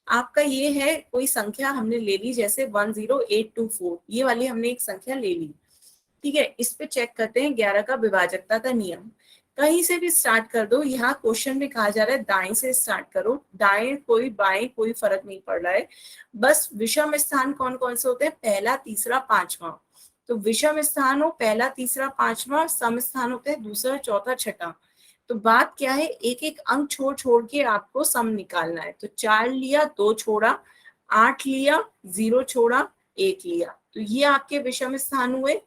आपका ये है, कोई संख्या हमने ले ली, जैसे 10824, ये वाली हमने एक संख्या ले ली। ठीक है, इस पे चेक करते हैं 11 का विभाजकता का नियम। कहीं से भी स्टार्ट कर दो। यहाँ क्वेश्चन में कहा जा रहा है दाएं से स्टार्ट करो। दाएं कोई बाएं कोई फर्क नहीं पड़ रहा है, बस विषम स्थान कौन कौन से होते हैं, पहला, तीसरा, पांचवा। तो विषम स्थान हो पहला, तीसरा, पांचवा। सम स्थान होते हैं दूसरा, चौथा, छठा। तो बात क्या है, एक एक अंक छोड़ छोड़ के आपको सम निकालना है। तो 4 लिया, 2 छोड़ा, 8 लिया, 0 छोड़ा, 1 लिया। तो ये आपके विषम स्थान हुए।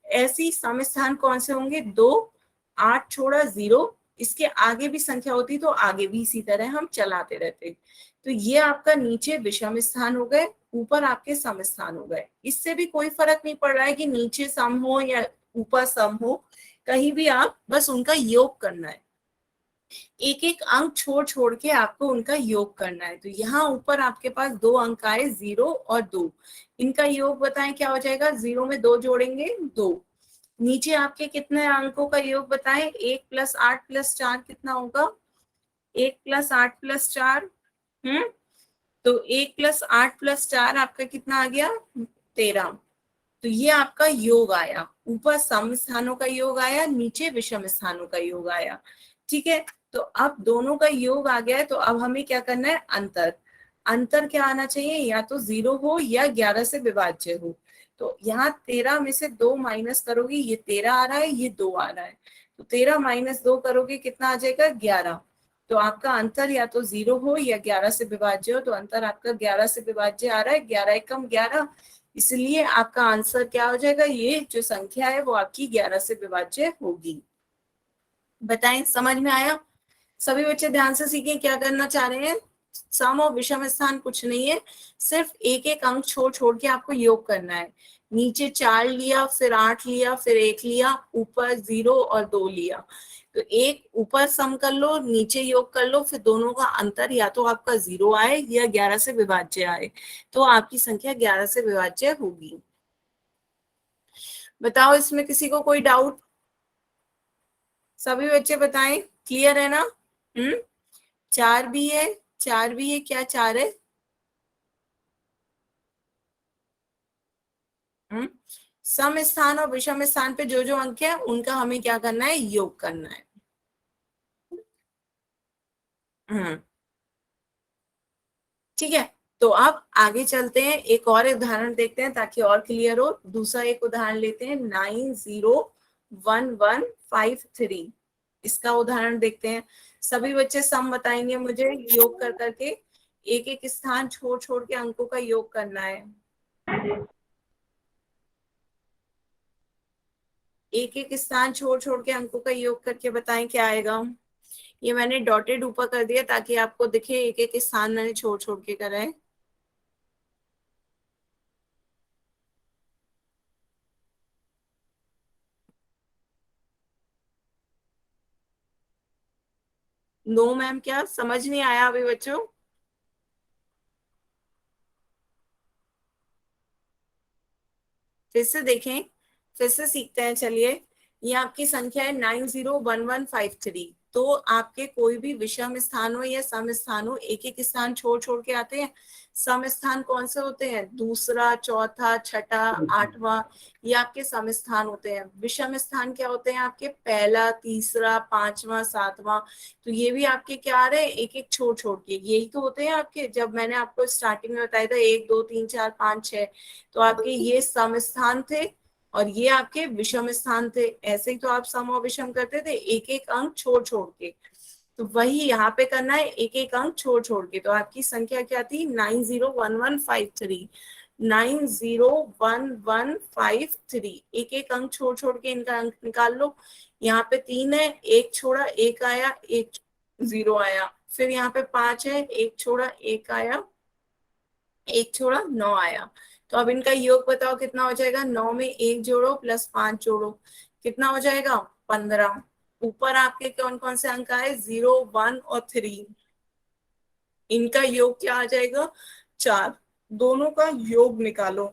ऐसे ही सम स्थान कौन से होंगे, 2, 8 छोड़ा, 0। इसके आगे भी संख्या होती तो आगे भी इसी तरह हम चलाते रहते। तो ये आपका नीचे विषम स्थान हो गए, ऊपर आपके सम स्थान हो गए। इससे भी कोई फर्क नहीं पड़ रहा है कि नीचे सम हो या ऊपर सम हो, कहीं भी आप बस उनका योग करना है। एक एक अंक छोड़ छोड़ के आपको उनका योग करना है। तो यहाँ ऊपर आपके पास 2 अंक आए, 0 और 2। इनका योग बताएं क्या हो जाएगा, 0 में 2 जोड़ेंगे, 2। नीचे आपके कितने अंकों का योग बताएं, 1 + 8 + 4 कितना होगा, 1 + 8 + 4। तो 1 + 8 + 4 आपका कितना आ गया, 13। तो ये आपका योग आया। ऊपर सम स्थानों का योग आया, नीचे विषम स्थानों का योग आया। ठीक है, तो अब दोनों का योग आ गया है। तो अब हमें क्या करना है, अंतर। अंतर क्या आना चाहिए, या तो 0 हो या 11 से विभाज्य हो। तो यहाँ 13 में से 2 माइनस करोगे, ये 13 आ रहा है, ये 2 आ रहा है। तो 13 - 2 करोगे कितना आ जाएगा, 11। तो आपका अंतर या तो 0 हो या 11 से विभाज्य हो। तो अंतर आपका 11 से विभाज्य आ रहा है, 11 एकम 11। इसलिए आपका आंसर क्या हो जाएगा, ये जो संख्या है वो आपकी 11 से विभाज्य होगी। बताएं, समझ में आया? सभी बच्चे ध्यान से सीखें क्या करना चाह रहे हैं। सम और विषम स्थान कुछ नहीं है, सिर्फ एक एक अंक छोड़ छोड़ के आपको योग करना है। नीचे 4 लिया, फिर 8 लिया, फिर 1 लिया, ऊपर 0 और 2 लिया। तो एक ऊपर सम कर लो, नीचे योग कर लो, फिर दोनों का अंतर या तो आपका 0 आए या 11 से विभाज्य आए। तो आपकी संख्या 11 से विभाज्य होगी। बताओ, इसमें किसी को कोई डाउट? सभी बच्चे बताएं, क्लियर है ना? 4 भी है, 4 भी है, क्या 4 है? सम स्थान और विषम स्थान पे जो जो अंक है उनका हमें क्या करना है, योग करना है। ठीक है, तो अब आगे चलते हैं, एक और उदाहरण देखते हैं ताकि और क्लियर हो। दूसरा एक उदाहरण लेते हैं, 901153। इसका उदाहरण देखते हैं। सभी बच्चे सम बताएंगे मुझे, योग कर करके एक एक स्थान छोड़ छोड़ के अंकों का योग करना है। एक एक स्थान छोड़ छोड़ के अंकों का योग करके बताएं क्या आएगा। ये मैंने डॉटेड ऊपर कर दिया ताकि आपको दिखे एक एक स्थान मैंने छोड़ छोड़ के करा है। नो मैम, क्या समझ नहीं आया अभी बच्चों? फिर से देखें, फिर से सीखते हैं। चलिए, ये आपकी संख्या है 901153। तो आपके कोई भी विषम स्थान हो या सम स्थान हो, एक एक स्थान छोड़ छोड़ के आते हैं। सम स्थान कौन से होते हैं? दूसरा, चौथा, छठा, आठवां, ये आपके सम स्थान होते हैं। विषम स्थान क्या होते हैं आपके? पहला, तीसरा, पांचवा, सातवां। तो ये भी आपके क्या आ रहे हैं? एक एक छोड़ छोड़ के यही तो होते हैं आपके। जब मैंने आपको स्टार्टिंग में बताया था 1 2 3 4 5 6, तो आपके ये सम स्थान थे और ये आपके विषम स्थान थे। ऐसे ही तो आप सम और विषम करते थे, एक एक अंक छोड़ छोड़ के। तो वही यहाँ पे करना है, एक एक अंक छोड़ छोड़ के। तो आपकी संख्या क्या थी? 901153। 901153। एक एक अंक छोड़ छोड़ के इनका अंक निकाल लो। यहाँ पे 3 है, एक छोड़ा एक आया, एक 0 आया। फिर यहाँ पे 5 है, एक छोड़ा एक आया, एक छोड़ा 9 आया। तो अब इनका योग बताओ कितना हो जाएगा? 9 में 1 जोड़ो प्लस 5 जोड़ो, कितना हो जाएगा? 15। ऊपर आपके कौन कौन से अंक आए? 0 1 और 3। इनका योग क्या आ जाएगा? 4। दोनों का योग निकालो।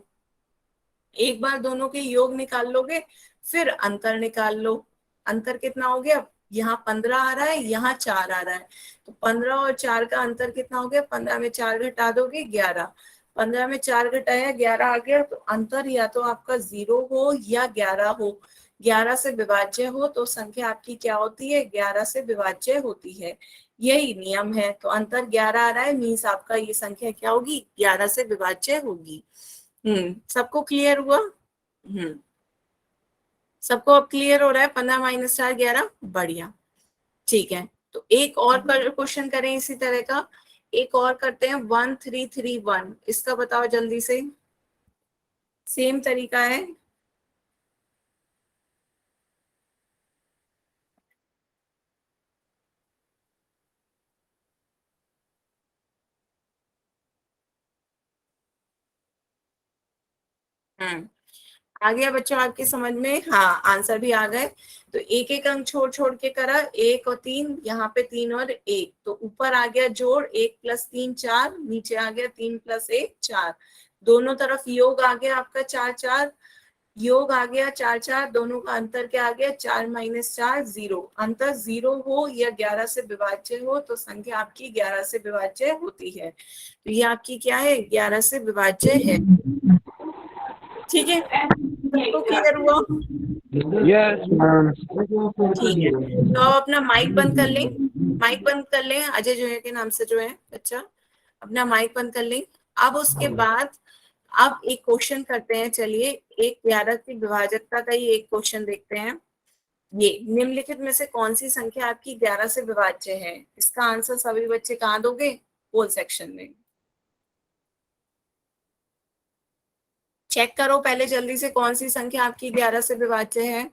एक बार दोनों के योग निकाल लोगे, फिर अंतर निकाल लो। अंतर कितना हो गया? यहाँ 15 आ रहा है, यहाँ 4 आ रहा है। तो 15 और 4 का अंतर कितना हो गया? 15 में 4 घटा दोगे 11। 15 में 4 घटाया 11 आ गया। तो अंतर या तो आपका 0 हो या 11 हो। 11 से विभाज्य हो तो संख्या आपकी क्या होती है? 11 से विभाज्य होती है। यही नियम है। तो अंतर 11 आ रहा है, मीन्स आपका ये संख्या क्या होगी? 11 से विभाज्य होगी। सबको क्लियर हुआ? सबको अब क्लियर हो रहा है? 15 माइनस 4 11। बढ़िया, ठीक है। तो एक और क्वेश्चन करें इसी तरह का। एक और करते हैं 1331। इसका बताओ जल्दी से। सेम तरीका है। आ गया बच्चों आपके समझ में? हाँ, आंसर भी आ गए। तो एक एक अंक छोड़ छोड़ के करा। 1 और 3, यहाँ पे 3 और 1, तो ऊपर आ गया जोड़ 1 + 3 4, नीचे आ गया 3 + 1 4। दोनों तरफ योग आ गया आपका 4 4। योग आ गया 4 4। दोनों का अंतर क्या आ गया? 4 - 4 0। अंतर 0 हो या 11 से विभाज्य हो तो संख्या आपकी 11 से विभाज्य होती है। तो ये आपकी क्या है? 11 से विभाज्य है। ठीक है, सबको क्लियर हुआ? Yes, ma'am. ठीक है, तो अब अपना माइक बंद कर लें। माइक बंद कर लें, अजय जो है के नाम से जो है बच्चा, अपना माइक बंद कर लें। अब उसके बाद अब एक क्वेश्चन करते हैं। चलिए, एक 11 की विभाजकता का ही एक क्वेश्चन देखते हैं। ये निम्नलिखित में से कौन सी संख्या आपकी 11 से विभाज्य है? इसका आंसर सभी बच्चे कहाँ दोगे? पोल सेक्शन में। चेक करो पहले जल्दी से, कौन सी संख्या आपकी 11 से विभाज्य है।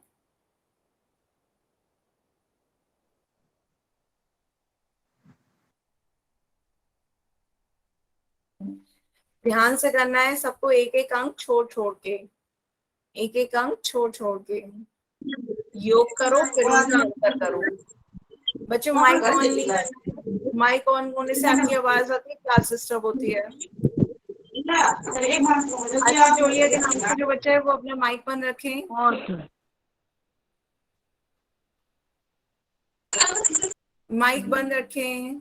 ध्यान से करना है सबको, एक एक अंक छोड़ छोड़ के, एक एक अंक छोड़ छोड़ के योग करो, फिर उनका अंतर करो। बच्चों माइक ऑन नहीं करना। माइक ऑन होने से आपकी आवाज आती है, क्लास डिस्टर्ब होती है। अच्छा, जोलिया के नाम से जो बच्चा है वो अपना माइक बंद रखें। माइक बंद रखें।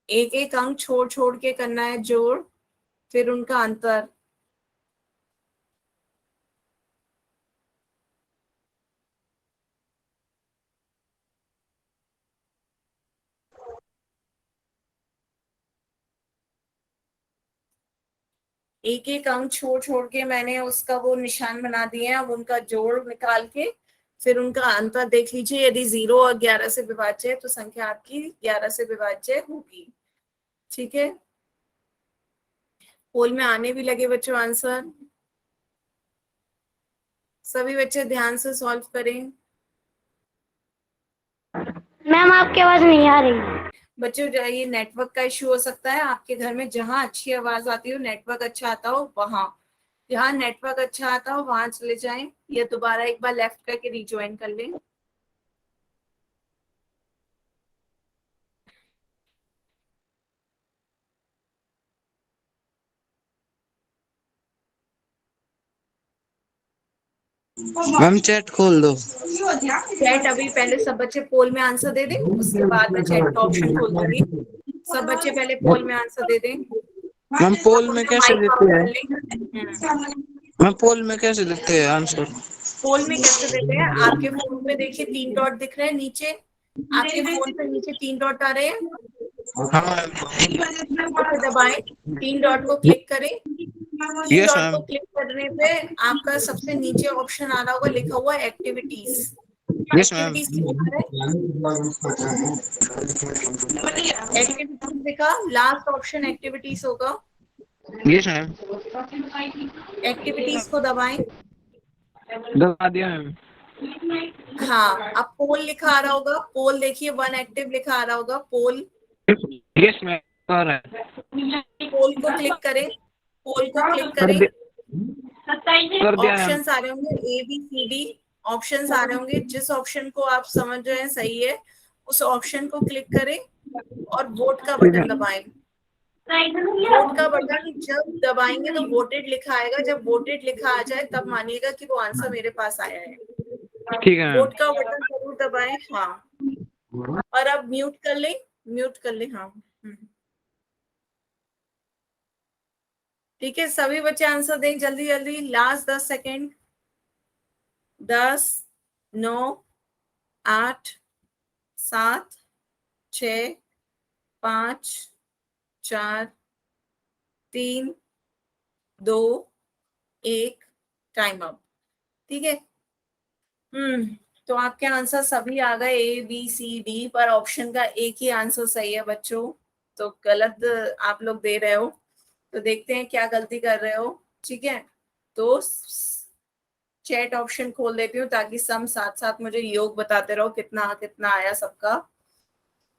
एक एक अंक छोड़ छोड़ के करना है जोड़, फिर उनका अंतर। एक एक अंक छोड़ छोड़ के मैंने उसका वो निशान बना दिए हैं। अब उनका जोड़ निकाल के फिर उनका अंतर देख लीजिए, यदि 0 और 11 से विभाज्य है तो संख्या आपकी 11 से विभाज्य होगी। ठीक है, पोल में आने भी लगे बच्चों आंसर। सभी बच्चे ध्यान से सॉल्व करें। मैम आपकी आवाज नहीं आ रही। बच्चों ये नेटवर्क का इश्यू हो सकता है आपके घर में, जहां अच्छी आवाज आती हो, नेटवर्क अच्छा आता हो वहां, जहां नेटवर्क अच्छा आता हो वहां चले जाएं, या दोबारा एक बार लेफ्ट करके रिज्वाइन कर लें। मैम चैट खोल दो। चैट अभी पहले सब बच्चे पोल में आंसर दे दें, उसके बाद मैं चैट का ऑप्शन खोल दूंगी। सब बच्चे पहले पोल में आंसर दे दें। मैम पोल में अपना कैसे माइक ऑफ देते कर हैं? लें। मैम पोल में कैसे देते हैं आंसर? पोल में कैसे देते हैं? आपके फोन पे देखिए 3 डॉट दिख रहे हैं नीचे, आपके फोन पे नीचे 3 डॉट आ रहे हैं, हाँ उसे दबाएं, 3 डॉट को क्लिक करें। 3 यस डॉट मैम। को क्लिक करने पे आपका सबसे नीचे ऑप्शन आ रहा होगा, लिखा हुआ एक्टिविटीज। Yes ma'am. एक्टिविटीज लिखा है, एक्टिविटीज लिखा, लास्ट ऑप्शन एक्टिविटीज होगा। Yes ma'am. एक्टिविटीज को दबाएं। दबा दिया मैम। हाँ, अब पोल लिखा आ रहा होगा, पोल देखिए 1 एक्टिव लिखा आ रहा होगा, पोल। यस मैम कर रहा है। पोल को क्लिक करें, पोल को क्लिक कर करें। दे कर दिया मैम। ऑप्शंस आ रहे होंगे ABCD, ऑप्शंस आ रहे होंगे, जिस ऑप्शन को आप समझ रहे हैं सही है उस ऑप्शन को क्लिक करें और वोट का ठीक है। बटन दबाएं। वोट का बटन जब दबाएंगे तो वोटेड लिखा आएगा, जब वोटेड लिखा आ जाए तब मानिएगा कि वो आंसर मेरे पास आया है। ठीक है मैम। वोट का बटन जरूर दबाएं। हाँ, और अब म्यूट कर लें, म्यूट कर लें। हाँ ठीक है, सभी बच्चे आंसर दें जल्दी जल्दी, लास्ट 10 सेकेंड। 10, 9, 8, 7, 6, 5, 4, 3, 2, 1, time up. ठीक है, तो आपके आंसर सभी आ गए ABCD, पर ऑप्शन का एक ही आंसर सही है बच्चों, तो गलत आप लोग दे रहे हो, तो देखते हैं क्या गलती कर रहे हो। ठीक है, तो चैट ऑप्शन खोल देती हूँ ताकि सम साथ साथ मुझे योग बताते रहो कितना कितना आया सबका।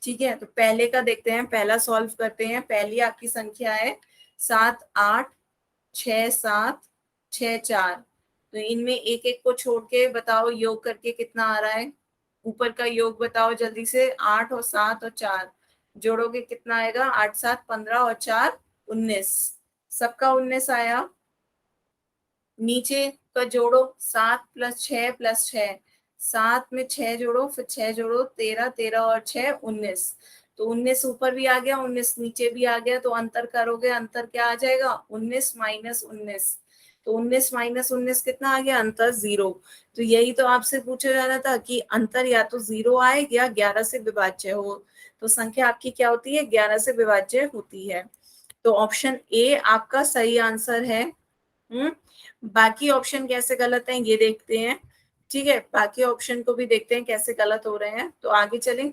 ठीक है, तो पहले का देखते हैं, पहला सॉल्व करते हैं। पहली आपकी संख्या है 7, 8, 6, 7, 6, 4, तो इनमें एक एक को छोड़ के बताओ योग करके कितना आ रहा है। ऊपर का योग बताओ जल्दी से, 8 और 7 और 4 जोड़ोगे कितना आएगा? 8, 7, 15 और 4, 19। सबका 19 आया। नीचे का जोड़ो, 7 + 6 + 6, 7 में 6 जोड़ो, फिर 6 जोड़ो, 13, 13 और 6, 19। तो 19 ऊपर भी आ गया, 19 नीचे भी आ गया, तो अंतर करोगे, अंतर क्या आ जाएगा? 19 - 19। तो 19 - 19 कितना आ गया? अंतर 0। तो यही तो आपसे पूछा जा रहा था कि अंतर या तो 0 आए या 11 से विभाज्य हो, तो संख्या आपकी क्या होती है? 11 से विभाज्य होती है। तो ऑप्शन ए आपका सही आंसर है। बाकी ऑप्शन कैसे गलत हैं ये देखते हैं। ठीक है, बाकी ऑप्शन को भी देखते हैं कैसे गलत हो रहे हैं, तो आगे चलें।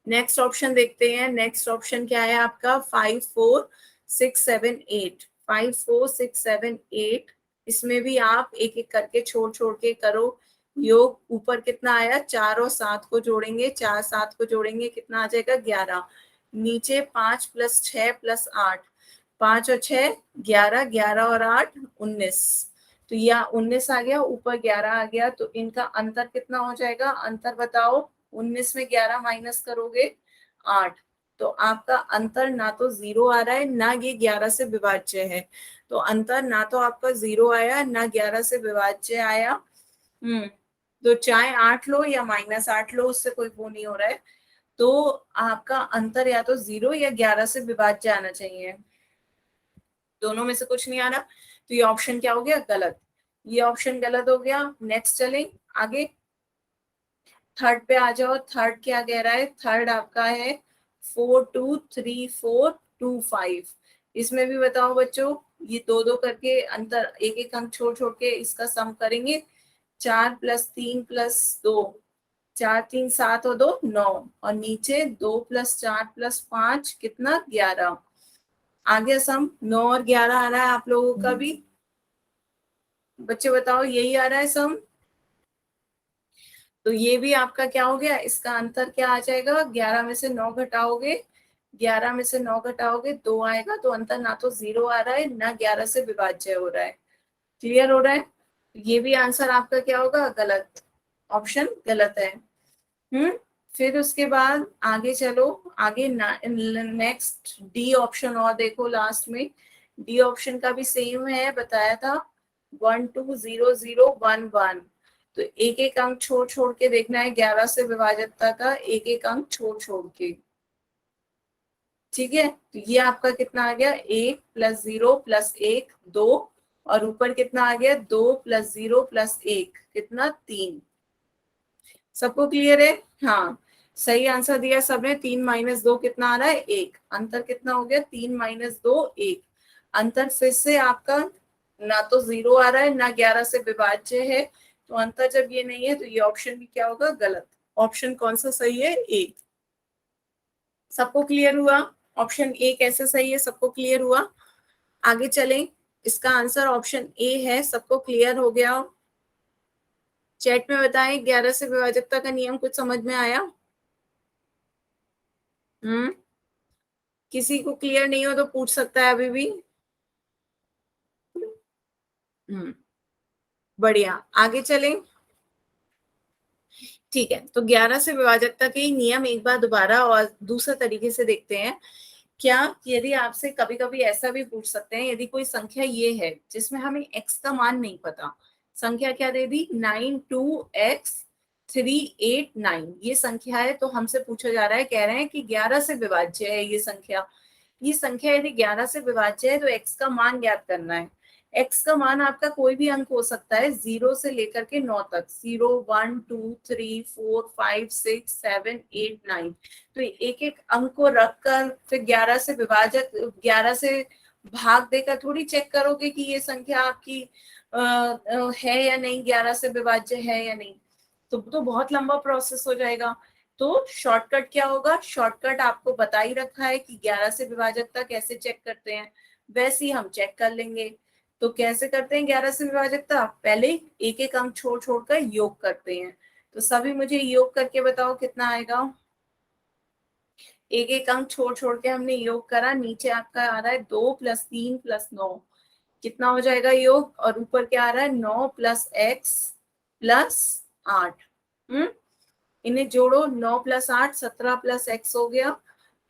नेक्स्ट ऑप्शन देखते हैं। नेक्स्ट ऑप्शन क्या है आपका? 5, 4, 6, 7, 8। 5, 4, 6, 7, 8, इसमें भी आप एक एक करके छोड़ छोड़ के करो योग। ऊपर कितना आया? 4 और 7 को जोड़ेंगे, 4, 7 को जोड़ेंगे कितना आ जाएगा? 11। नीचे 5 + 6 + 8, 5 और 6 11, 11 और 8 19। तो यह 19 आ गया, ऊपर 11 आ गया, तो इनका अंतर कितना हो जाएगा? अंतर बताओ। 19 में 11 माइनस करोगे 8, तो आपका अंतर ना तो 0 आ रहा है ना ये 11 से विभाज्य है। तो अंतर ना तो आपका 0 आया ना 11 से विभाज्य आया। तो चाहे 8 लो या -8 लो, उससे कोई वो नहीं हो रहा है। तो आपका अंतर या तो 0 या 11 से विभाज्य आना चाहिए, दोनों में से कुछ नहीं आ रहा, तो ये ऑप्शन क्या हो गया? गलत। ये ऑप्शन गलत हो गया। नेक्स्ट चलें आगे, थर्ड पे आ जाओ। थर्ड क्या कह रहा है? थर्ड आपका है 4, 2, 3, 4, 2, 5। इसमें भी बताओ बच्चों, ये दो दो करके अंतर, एक एक अंक छोड़ छोड़ के इसका सम करेंगे 4 + 3 + 2, 4 3 7 और 2 9, और नीचे 2 + 4 + 5 कितना 11। आगे सम 9 और 11 आ रहा है आप लोगों का भी, बच्चे बताओ यही आ रहा है सम। तो ये भी आपका क्या हो गया, इसका अंतर क्या आ जाएगा, 11 में से 9 घटाओगे, 11 में से 9 घटाओगे 2 आएगा, तो अंतर ना तो 0 आ रहा है ना 11 से विभाज्य हो रहा है। क्लियर हो रहा है? ये भी आंसर आपका क्या होगा, गलत, ऑप्शन गलत है। फिर उसके बाद आगे चलो, आगे नेक्स्ट डी ऑप्शन और देखो, लास्ट में डी ऑप्शन का भी सेम है, बताया था 1 2 0 0 1 1, तो एक एक अंक छोड़ छोड़ के देखना है, 11 से विभाजकता का एक एक अंक छोड़ छोड़ के। ठीक है, तो ये आपका कितना आ गया, 1 + 0 + 1 2, और ऊपर कितना आ गया, 2 + 0 + 1 कितना 3। सबको क्लियर है? हाँ, सही आंसर दिया सबने। 3 - 2 कितना आ रहा है, 1। अंतर कितना हो गया, 3 - 2 1। अंतर फिर से आपका ना तो 0 आ रहा है ना 11 से विभाज्य है, तो अंतर जब ये नहीं है तो ये ऑप्शन भी क्या होगा, गलत। ऑप्शन कौन सा सही है, 1। सबको क्लियर हुआ? ऑप्शन ए कैसे सही है, सबको क्लियर हुआ? आगे चलें, इसका आंसर ऑप्शन ए है। सबको क्लियर हो गया? चैट में बताएं, 11 से विभाजकता का नियम कुछ समझ में आया? किसी को क्लियर नहीं हो तो पूछ सकता है अभी भी। बढ़िया, आगे चलें। ठीक है, तो 11 से विभाजकता के नियम एक बार दोबारा और दूसरे तरीके से देखते हैं। क्या यदि आपसे कभी कभी ऐसा भी पूछ सकते हैं, यदि कोई संख्या ये है जिसमें हमें x का मान नहीं पता, संख्या क्या दे दी, 92x389, ये संख्या है, तो हमसे पूछा जा रहा है, कह रहे हैं कि 11 से विभाज्य है ये संख्या। ये संख्या यदि 11 से विभाज्य है तो x का मान ज्ञात करना है। x का मान आपका कोई भी अंक हो सकता है, 0 से लेकर के 9 तक, 0 1 2 3 4 5 6 7 8 9, तो एक एक अंक को रखकर फिर 11 से विभाजक, 11 से भाग देकर थोड़ी चेक करोगे कि ये संख्या आपकी है या नहीं, 11 से विभाज्य है या नहीं, तो बहुत लंबा प्रोसेस हो जाएगा। तो शॉर्टकट क्या होगा, शॉर्टकट आपको बता ही रखा है कि 11 से विभाजकता कैसे चेक करते हैं, वैसे ही हम चेक कर लेंगे। तो कैसे करते हैं 11 से विभाजकता, पहले एक एक अंक छोड़ छोड़ कर योग करते हैं। तो सभी मुझे योग करके बताओ कितना आएगा। एक एक अंक छोड़ छोड़ के हमने योग करा, नीचे आपका आ रहा है 2 + 3 + 9, कितना हो जाएगा योग, और ऊपर क्या आ रहा है, 9 + x + 8। इन्हें जोड़ो, 9 + 8 17 + x हो गया,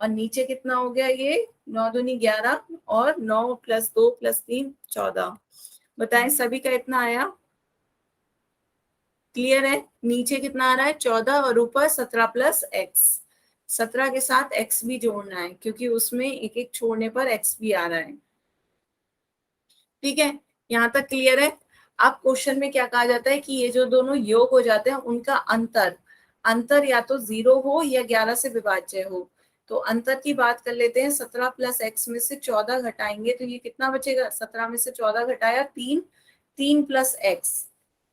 और नीचे कितना हो गया, ये 9 दूनी 11 और 9 + 2 + 3 14। बताएं सभी का इतना आया? क्लियर है? नीचे कितना आ रहा है, 14, और ऊपर 17 + x, 17 के साथ x भी जोड़ना है क्योंकि उसमें एक एक छोड़ने पर x भी आ रहा है। ठीक है, यहाँ तक क्लियर है? अब क्वेश्चन में क्या कहा जाता है कि ये जो दोनों योग हो जाते हैं उनका अंतर या तो 0 हो या 11 से विभाज्य हो। तो अंतर की बात कर लेते हैं, 17 + x में से 14 घटाएंगे तो ये कितना बचेगा, 17 में से 14 घटाया 3, 3 + x,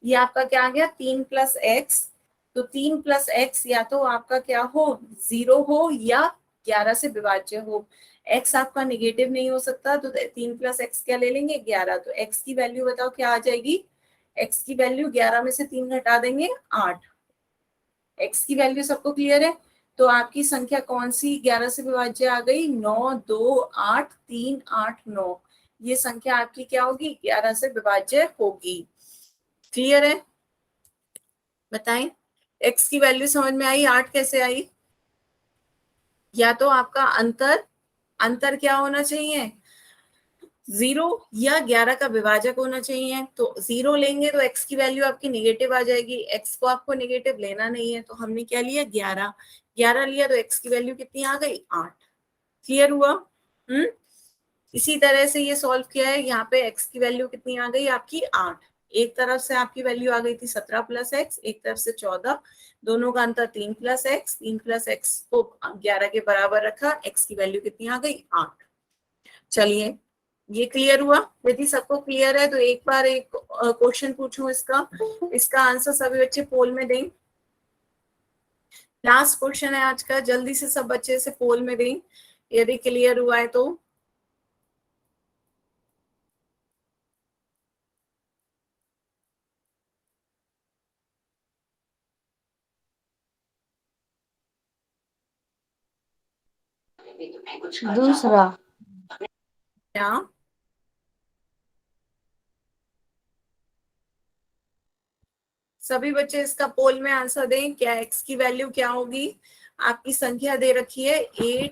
ये आपका क्या आ गया, 3 + x। तो 3 + x या तो आपका क्या हो, 0 हो या 11 से विभाज्य हो। x आपका नेगेटिव नहीं हो सकता, तो 3 + x क्या ले लेंगे, 11। तो x की वैल्यू बताओ क्या आ जाएगी, x की वैल्यू 11 में से 3 घटा देंगे 8। x की वैल्यू सबको क्लियर है? तो आपकी संख्या कौन सी 11 से विभाज्य आ गई, 9 2 8 3 8 9, ये संख्या आपकी क्या होगी, 11 से विभाज्य होगी। क्लियर है? बताएं, x की वैल्यू समझ में आई, 8 कैसे आई? या तो आपका अंतर क्या होना चाहिए, 0 या 11 का विभाजक होना चाहिए। तो 0 लेंगे तो x की वैल्यू आपकी नेगेटिव आ जाएगी, x को आपको नेगेटिव लेना नहीं है, तो हमने क्या लिया, 11 लिया, तो x की वैल्यू कितनी आ गई, 8। क्लियर हुआ? इसी तरह से ये सॉल्व किया है, यहाँ पे x की वैल्यू कितनी आ गई आपकी, 8। एक तरफ से आपकी वैल्यू आ गई थी 17 + x, एक तरफ से 14, दोनों का अंतर 3 + x, 3 + x को 11 के बराबर रखा, x की वैल्यू कितनी आ गई, 8। चलिए ये क्लियर हुआ? यदि सबको क्लियर है तो एक बार एक क्वेश्चन पूछूं इसका आंसर सभी बच्चे पोल में दें। लास्ट क्वेश्चन है आज का, जल्दी से सब बच्चे से पोल में दें यदि क्लियर हुआ है तो। दूसरा। क्या सभी बच्चे इसका पोल में आंसर दें, क्या x की वैल्यू क्या होगी? आपकी संख्या दे रखी है 8x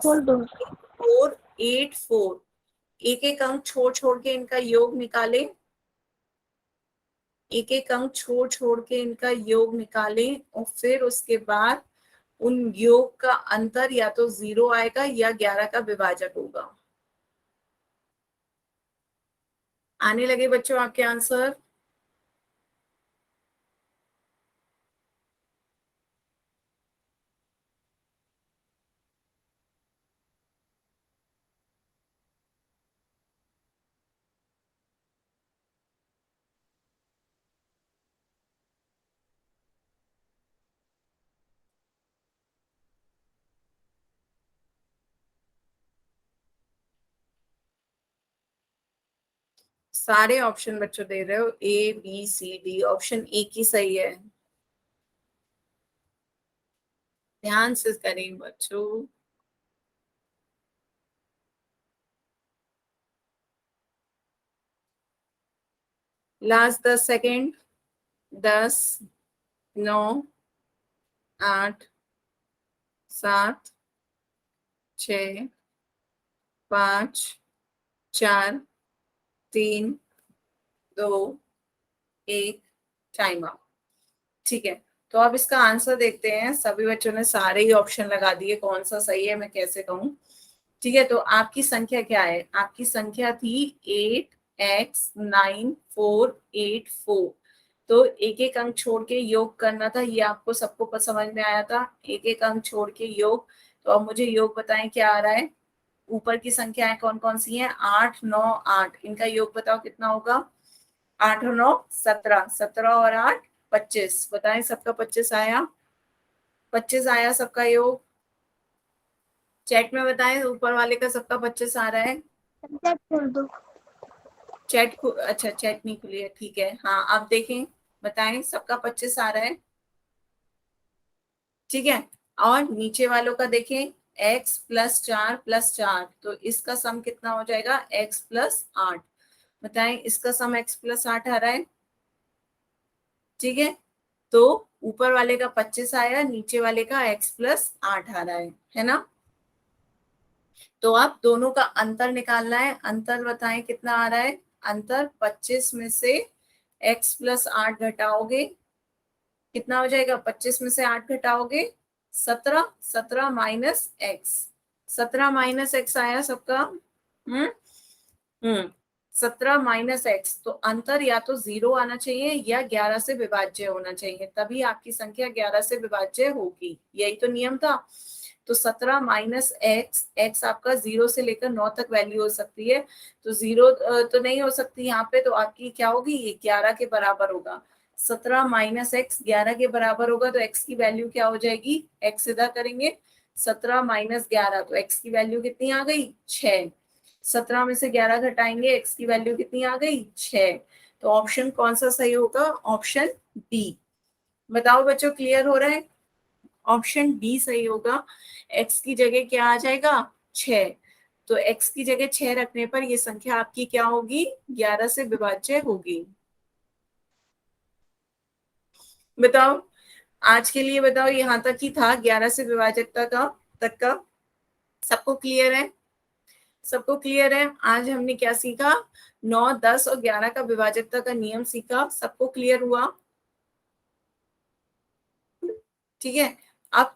4 8 4। एक एक अंक छोड़ छोड़ के इनका योग निकालें, एक एक अंक छोड़ छोड़ के इनका योग निकालें और फिर उसके बाद उन योग का अंतर या तो 0 आएगा या 11 का विभाजक होगा। आने लगे बच्चों आपके आंसर? सारे ऑप्शन बच्चों दे रहे हो, A B C D, option एक ही सही है। ध्यान से करें बच्चों। Last 10 second. 10 9 8 7 6 5 4 3 2 1 time out. ठीक है, तो अब इसका आंसर देखते हैं। सभी बच्चों ने सारे ही ऑप्शन लगा दिए, कौन सा सही है मैं कैसे कहूँ। ठीक है, तो आपकी संख्या क्या है? आपकी संख्या थी 8x 9 4 8 4। तो एक एक अंक छोड़ के योग करना था, ये आपको सबको समझ में आया था, एक एक अंक छोड़ के योग। तो अब मुझे योग बताएं क्या आ रहा है। ऊपर की संख्याएं कौन कौन सी हैं? 8 9 8, इनका योग बताओ कितना होगा? 8 और 9 17, 17 और 8 25। बताएं सबका 25 आया? 25 आया सबका योग? चैट में बताएं ऊपर वाले का सबका 25 आ रहा है? अच्छा चैट नहीं खुली है, ठीक है। हाँ आप देखें, बताएं सबका 25 आ रहा है? ठीक है, और नीचे वालों का देखें, x प्लस 4 प्लस 4, तो इसका सम कितना हो जाएगा? x plus 8। बताएं इसका सम x प्लस 8 आ रहा है? ठीक है, तो ऊपर वाले का 25 आया, नीचे वाले का x प्लस 8 आ रहा है ना? तो आप दोनों का अंतर निकालना है। अंतर बताएं कितना आ रहा है? अंतर 25 में से x प्लस 8 घटाओगे कितना हो जाएगा? 25 में से 8 घटाओगे 17, 17 माइनस एक्स, 17 माइनस एक्स आया सबका। हम्म 17 माइनस एक्स, तो अंतर या तो 0 आना चाहिए या 11 से विभाज्य होना चाहिए, तभी आपकी संख्या 11 से विभाज्य होगी। यही तो नियम था। तो 17 माइनस एक्स, एक्स आपका 0 से लेकर 9 तक वैल्यू हो सकती है, तो 0 तो नहीं हो सकती यहाँ पे, तो आपकी क्या होगी? ये 11 के बराबर होगा। 17 माइनस एक्स 11 के बराबर होगा, तो एक्स की वैल्यू क्या हो जाएगी? एक्स सीधा करेंगे, 17 माइनस 11, तो एक्स की वैल्यू कितनी आ गई? 6। 17 में से 11 घटाएंगे, एक्स की वैल्यू कितनी आ गई? 6। तो ऑप्शन कौन सा सही होगा? Option B. बताओ बच्चों क्लियर हो रहा है? ऑप्शन बी सही होगा। एक्स की जगह क्या आ जाएगा? 6। तो एक्स की जगह 6 रखने पर ये संख्या आपकी क्या होगी? 11 से विभाज्य होगी। बताओ आज के लिए, बताओ यहाँ तक ही था 11 से विभाजकता का तक का। सबको क्लियर है? सबको क्लियर है? आज हमने क्या सीखा? 9 10 और 11 का विभाजकता का नियम सीखा। सबको क्लियर हुआ? ठीक है, अब